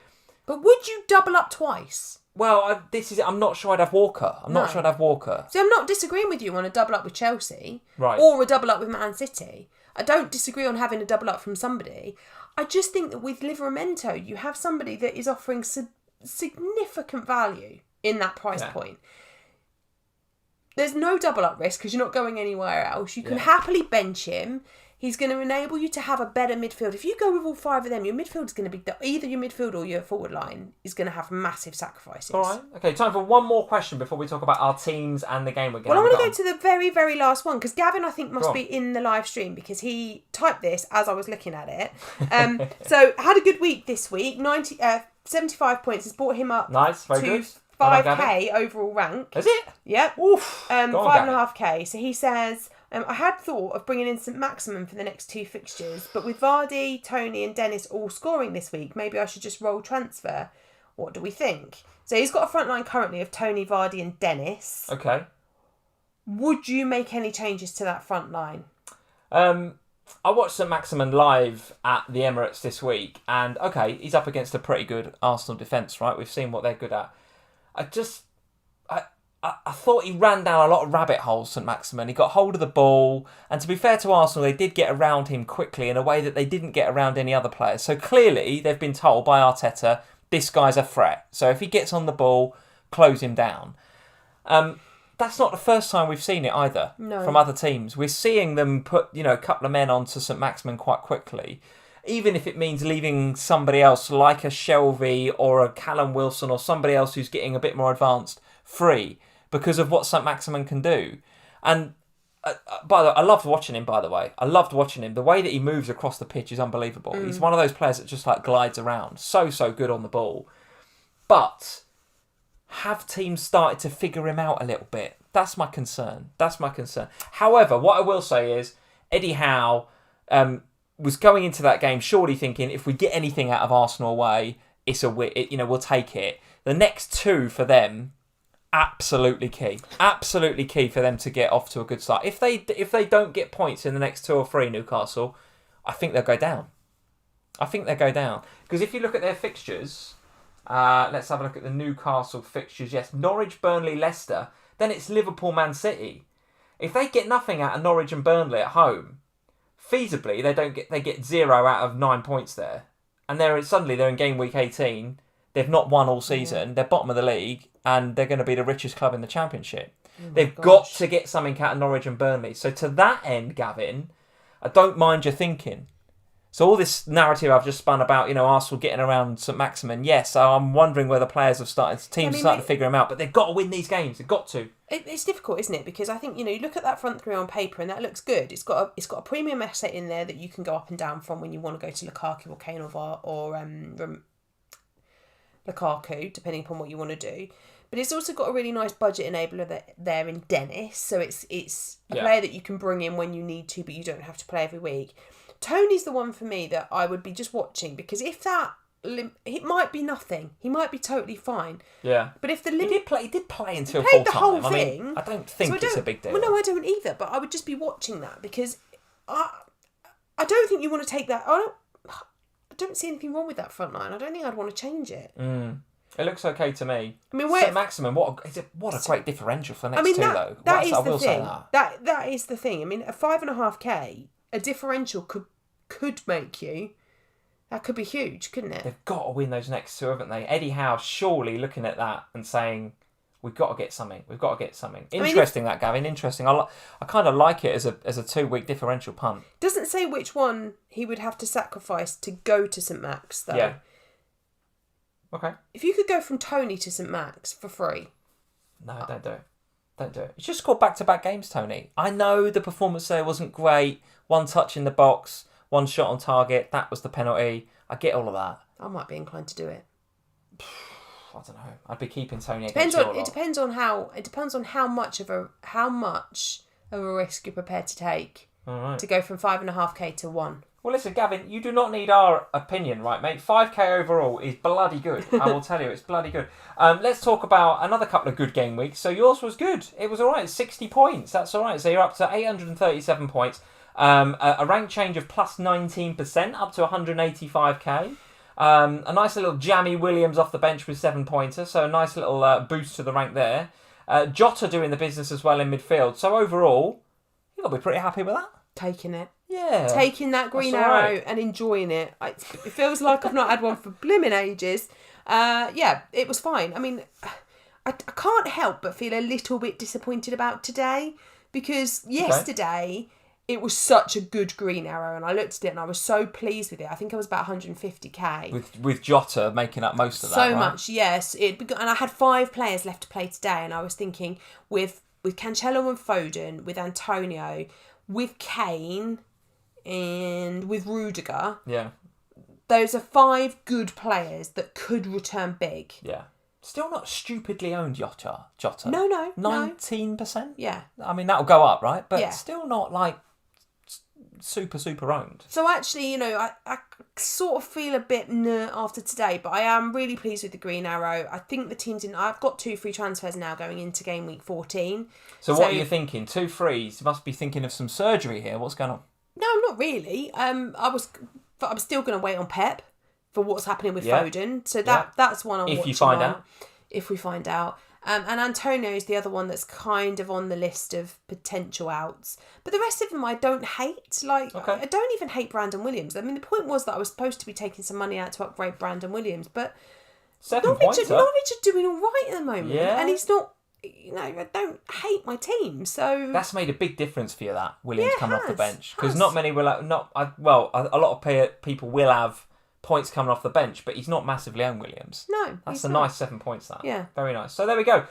But would you double up twice? Well, I'm not sure I'd have Walker. So I'm not disagreeing with you on a double up with Chelsea, right, or a double up with Man City. I don't disagree on having a double up from somebody. I just think that with Livramento, you have somebody that is offering significant value in that price point. There's no double up risk because you're not going anywhere else. You can happily bench him. He's going to enable you to have a better midfield. If you go with all 5 of them, your midfield is going to be... Either your midfield or your forward line is going to have massive sacrifices. All right. Okay, time for one more question before we talk about our teams and the game we're going to Well, I want to go to the very, very last one because Gavin, I think, must be in the live stream because he typed this as I was looking at it. So, had a good week this week. 75 points has brought him up nice, very to... good. 5k overall rank. Is it? Yep. Oof. 5.5k. So he says, I had thought of bringing in St Maximin for the next 2 fixtures, but with Vardy, Tony and Dennis all scoring this week, maybe I should just roll transfer. What do we think? So he's got a front line currently of Tony, Vardy and Dennis. Okay. Would you make any changes to that front line? I watched St Maximin live at the Emirates this week, and okay, he's up against a pretty good Arsenal defence, right? We've seen what they're good at. I thought he ran down a lot of rabbit holes, St Maximin. He got hold of the ball, and to be fair to Arsenal, they did get around him quickly in a way that they didn't get around any other players. So clearly, they've been told by Arteta, this guy's a threat. So if he gets on the ball, close him down. That's not the first time we've seen it either from other teams. We're seeing them put, a couple of men onto St Maximin quite quickly. Even if it means leaving somebody else like a Shelby or a Callum Wilson or somebody else who's getting a bit more advanced free because of what St Maximin can do. And by the way, I loved watching him, by the way. I loved watching him. The way that he moves across the pitch is unbelievable. He's one of those players that just glides around. So good on the ball. But have teams started to figure him out a little bit? That's my concern. However, what I will say is Eddie Howe... was going into that game surely thinking, if we get anything out of Arsenal away, it's a win. We'll take it. The next two for them, absolutely key for them to get off to a good start. If they don't get points in the next 2 or 3, Newcastle, I think they'll go down. Because if you look at their fixtures, let's have a look at the Newcastle fixtures. Yes, Norwich, Burnley, Leicester. Then it's Liverpool, Man City. If they get nothing out of Norwich and Burnley at home, feasibly they get 0 out of 9 points there, and they're in game week 18. They've not won all season. They're bottom of the league, and they're going to be the richest club in the Championship. They've got to get something out of Norwich and Burnley. So to that end, Gavin, I don't mind your thinking. So all this narrative I've just spun about, Arsenal getting around St Maximin, yes, I'm wondering whether players have started to figure them out, but they've got to win these games. They've got to. It's difficult, isn't it? Because I think, you look at that front three on paper and that looks good. It's got a premium asset in there that you can go up and down from when you want to go to Lukaku or Kane or Lukaku, depending upon what you want to do. But it's also got a really nice budget enabler there in Dennis. So it's a player that you can bring in when you need to, but you don't have to play every week. Tony's the one for me that I would be just watching, because if that it might be nothing, he might be totally fine. Yeah, but if the he did play until full time. The whole thing. I don't think it's a big deal. Well, no, I don't either. But I would just be watching that, because I don't think you want to take that. I don't see anything wrong with that front line. I don't think I'd want to change it. It looks okay to me. I mean, St Maximin, what a great differential for the next two, though. That is the thing. That is the thing. I mean, a 5.5k, a differential could make you. That could be huge, couldn't it? They've got to win those next two, haven't they? Eddie Howe surely looking at that and saying, we've got to get something. Interesting, that, Gavin. Interesting. I kind of like it as a 2-week differential punt. Doesn't say which one he would have to sacrifice to go to St Max, though. Yeah. Okay. If you could go from Tony to St Max for free. No, don't do it. Don't do it. It's just scored back-to-back games, Tony. I know the performance there wasn't great. 1 touch in the box, 1 shot on target. That was the penalty. I get all of that. I might be inclined to do it. I don't know. I'd be keeping Tony. It depends on how much of a risk you're prepared to take to go from 5.5k to 1. Well, listen, Gavin, you do not need our opinion, right, mate? 5k overall is bloody good. I will tell you, it's bloody good. Let's talk about another couple of good game weeks. So yours was good. It was all right. 60 points. That's all right. So you're up to 837 points. A rank change of plus 19%, up to 185k. A nice little Jamie Williams off the bench with 7-pointer. So a nice little boost to the rank there. Jota doing the business as well in midfield. So overall, you've got to be pretty happy with that. Taking it. Yeah. Taking that green arrow and enjoying it. It feels like I've not had one for blimmin' ages. Yeah, it was fine. I mean, I can't help but feel a little bit disappointed about today, because yesterday it was such a good green arrow, and I looked at it and I was so pleased with it. I think I was about 150k. With Jota making up most of that, so much, yes. And I had 5 players left to play today, and I was thinking with Cancelo and Foden, with Antonio, with Kane, and with Rudiger. Yeah. Those are 5 good players that could return big. Yeah. Still not stupidly owned, Jota. No. 19%? Yeah. I mean, that'll go up, right? But still not, like, super owned. So actually, I sort of feel a bit after today, but I am really pleased with the green arrow. I think the team's in. I've got 2 free transfers now going into game week 14. So what are you thinking? 2 frees? You must be thinking of some surgery here. What's going on? No, not really. I'm still going to wait on Pep for what's happening with Foden. So that's one I'm watching. If we find out. And Antonio is the other one that's kind of on the list of potential outs. But the rest of them I don't hate. I don't even hate Brandon Williams. I mean, the point was that I was supposed to be taking some money out to upgrade Brandon Williams, but Norwich are doing all right at the moment. Yeah. And he's not, I don't hate my team. So that's made a big difference for you, that Williams coming off the bench. Because not many will have, a lot of people will have points coming off the bench, but he's not massively owned, Williams. No, that's a nice 7 points. That very nice. So there we go.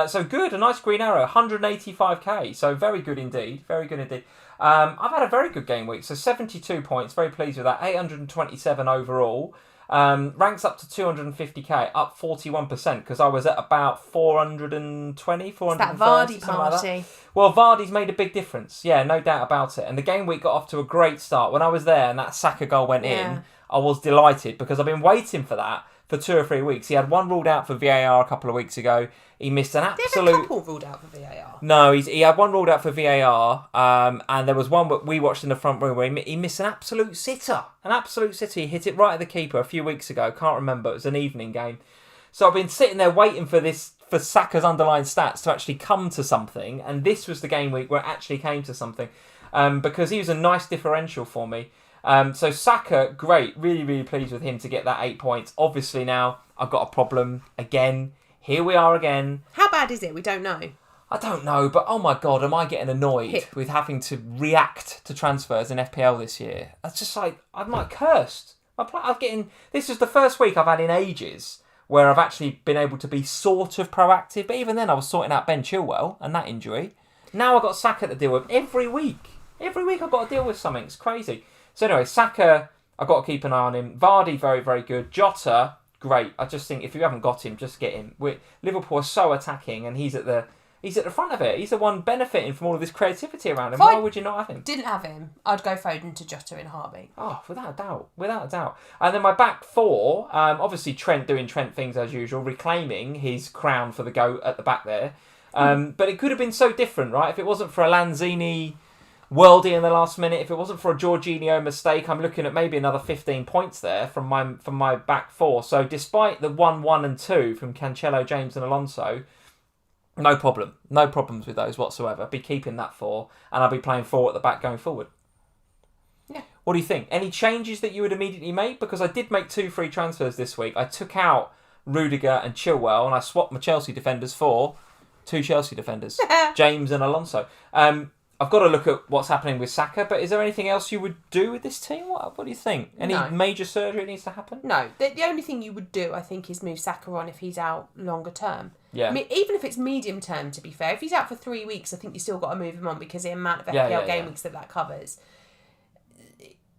So good, a nice green arrow, 185k. So very good indeed. I've had a very good game week. So 72 points. Very pleased with that. 827 overall. Ranks up to 250k, up 41%, because I was at about 420, 430. It's that Vardy something like party. that. Well, Vardy's made a big difference. Yeah, no doubt about it. And the game week got off to a great start. When I was there and that Saka goal went in, I was delighted because I've been waiting for that for 2 or 3 weeks. He had one ruled out for VAR a couple of weeks ago. He missed an absolute... Did he have a couple ruled out for VAR? No, he had one ruled out for VAR, and there was one that we watched in the front room where he missed an absolute sitter. An absolute sitter. He hit it right at the keeper a few weeks ago. Can't remember. It was an evening game. So I've been sitting there waiting for Saka's underlying stats to actually come to something, and this was the game week where it actually came to something, because he was a nice differential for me. So Saka, great. Really, really pleased with him to get that 8 points. Obviously now I've got a problem again. Here we are again. How bad is it? We don't know. I don't know, but oh my God, am I getting annoyed with having to react to transfers in FPL this year? That's just like, I'm like cursed. This is the first week I've had in ages where I've actually been able to be sort of proactive, but even then I was sorting out Ben Chilwell and that injury. Now I've got Saka to deal with every week. Every week I've got to deal with something. It's crazy. So anyway, Saka, I've got to keep an eye on him. Vardy, very, very good. Jota, great. I just think if you haven't got him, just get him. Liverpool are so attacking, and he's at the front of it. He's the one benefiting from all of this creativity around him. Why would you not have him? Didn't have him, I'd go Foden to Jota in a heartbeat. Oh, without a doubt. And then my back four, obviously Trent doing Trent things as usual, reclaiming his crown for the GOAT at the back there. But it could have been so different, right? If it wasn't for a Lanzini worldie in the last minute, if it wasn't for a Jorginho mistake, I'm looking at maybe another 15 points there from my back four. So despite the 1, 1 and 2 from Cancelo, James and Alonso, no problem. No problems with those whatsoever. Be keeping that 4, and I'll be playing 4 at the back going forward. Yeah. What do you think? Any changes that you would immediately make? Because I did make 2 free transfers this week. I took out Rudiger and Chilwell, and I swapped my Chelsea defenders for 2 Chelsea defenders, James and Alonso. I've got to look at what's happening with Saka, but is there anything else you would do with this team? What do you think? Any major surgery needs to happen? No. The only thing you would do, I think, is move Saka on if he's out longer term. Yeah. I mean, even if it's medium term, to be fair, if he's out for 3 weeks, I think you still got to move him on because the amount of FPL game weeks that covers.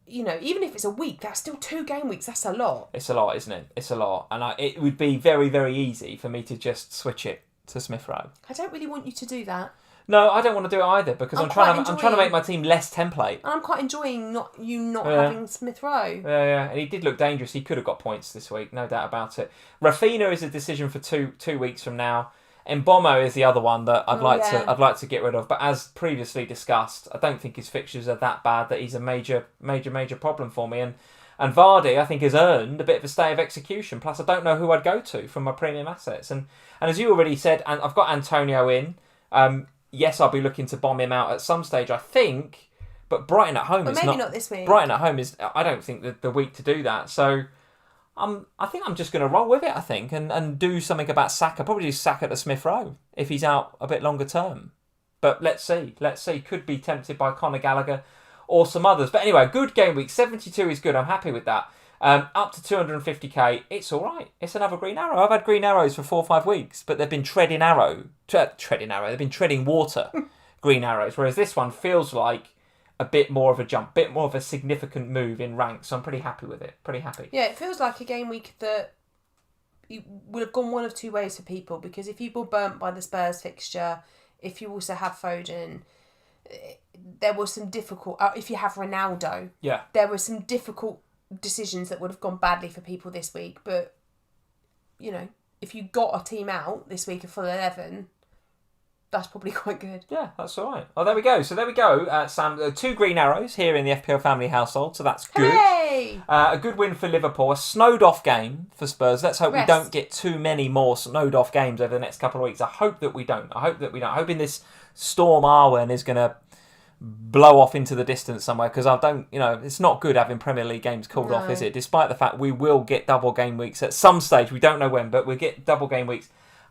You know, even if it's a week, that's still 2 game weeks. That's a lot. It's a lot, isn't it? It's a lot. And it would be very, very easy for me to just switch it to Smith Rowe. I don't really want you to do that. No, I don't want to do it either because I'm trying to make my team less template. And I'm quite enjoying not having Smith Rowe. Yeah. And he did look dangerous. He could have got points this week, no doubt about it. Rafinha is a decision for two weeks from now. Mbomo is the other one that I'd like to get rid of. But as previously discussed, I don't think his fixtures are that bad that he's a major problem for me. And Vardy, I think, has earned a bit of a stay of execution. Plus, I don't know who I'd go to from my premium assets. And as you already said, and I've got Antonio in. Yes, I'll be looking to bomb him out at some stage, I think. But Brighton at home is not this week. Brighton at home is, I don't think, the week to do that. So I think I'm just going to roll with it, I think, and do something about Saka. Probably do Saka to Smith Rowe if he's out a bit longer term. But let's see. Could be tempted by Conor Gallagher or some others. But anyway, good game week. 72 is good. I'm happy with that. Up to 250k, it's all right. It's another green arrow. I've had green arrows for 4 or 5 weeks, but they've been treading They've been treading water, green arrows. Whereas this one feels like a bit more of a jump, bit more of a significant move in rank. So I'm pretty happy with it. Pretty happy. Yeah, it feels like a game week that would have gone one of 2 ways for people, because if you were burnt by the Spurs fixture, if you also have Foden, there was some difficult. If you have Ronaldo, there were some difficult decisions that would have gone badly for people this week. But you know, if you got a team out this week, a full 11, that's probably quite good. Yeah, that's all right. Oh, there we go. So there we go, Sam. 2 green arrows here in the FPL family household, so that's good. Hooray! A good win for Liverpool. A snowed off game for Spurs. Let's hope we don't get too many more snowed off games over the next couple of weeks. I hope that we don't. Hoping this storm Arwen is going to blow off into the distance somewhere, because it's not good having Premier League games called off, is it? Despite the fact we will get double game weeks at some stage. We don't know when, but we'll get double game weeks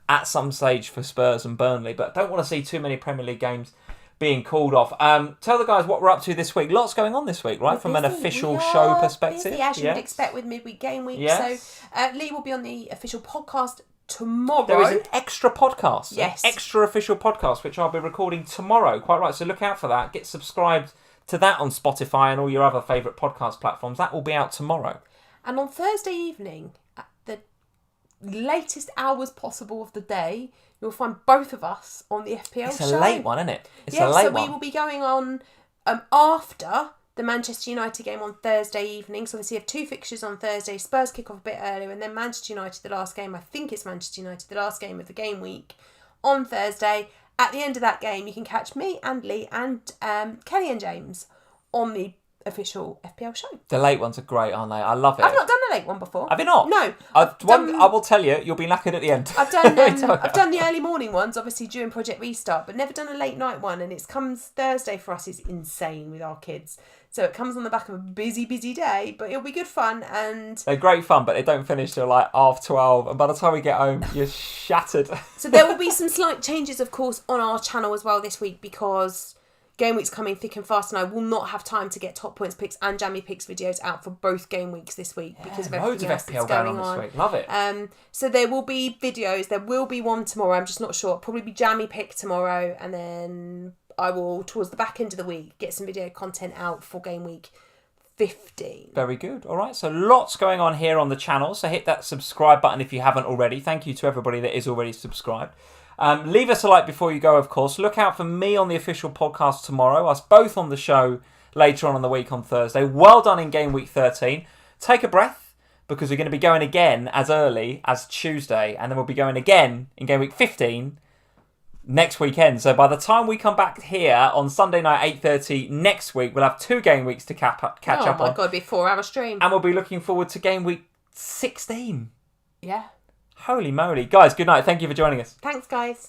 at some stage for Spurs and Burnley. But I don't want to see too many Premier League games being called off. Tell the guys what we're up to this week. Lots going on this week, right? From an official show perspective. Busy, as you would expect with midweek game week. Yes. So Lee will be on the official podcast tomorrow. There is an extra podcast. Yes. An extra official podcast, which I'll be recording tomorrow. Quite right. So look out for that. Get subscribed to that on Spotify and all your other favourite podcast platforms. That will be out tomorrow. And on Thursday evening, at the latest hours possible of the day, you'll find both of us on the FPL It's show. a late one, isn't it? It's yeah, a late so one. we will be going on after the Manchester United game on Thursday evening. So obviously you have 2 fixtures on Thursday. Spurs kick off a bit earlier, and then Manchester United, the last game. I think it's Manchester United, the last game of the game week on Thursday. At the end of that game, you can catch me and Lee and Kelly and James on the official FPL show. The late ones are great, aren't they? I love it. I've not done a late one before. Have you not? No. I will tell you, you'll be knackered at the end. I've done the early morning ones, obviously during Project Restart, but never done a late night one. And it comes Thursday for us is insane with our kids. So it comes on the back of a busy day, but it'll be good fun. And they're great fun, but they don't finish till like 12:30. And by the time we get home, you're shattered. So there will be some slight changes, of course, on our channel as well this week because game week's coming thick and fast, and I will not have time to get top points picks and jammy picks videos out for both game weeks this week because of everything else that's going on this week. Love it. So there will be videos. There will be one tomorrow. I'm just not sure. It'll probably be jammy pick tomorrow, and then I will, towards the back end of the week, get some video content out for game week 15. Very good. All right. So lots going on here on the channel. So hit that subscribe button if you haven't already. Thank you to everybody that is already subscribed. Leave us a like before you go, of course. Look out for me on the official podcast tomorrow. Us both on the show later on in the week on Thursday. Well done in game week 13. Take a breath because we're going to be going again as early as Tuesday. And then we'll be going again in game week 15 next weekend. So by the time we come back here on Sunday night 8:30 next week, we'll have 2 game weeks to catch up on. Oh my God, it'll be a 4-hour stream. And we'll be looking forward to game week 16. Yeah. Holy moly. Guys, good night. Thank you for joining us. Thanks, guys.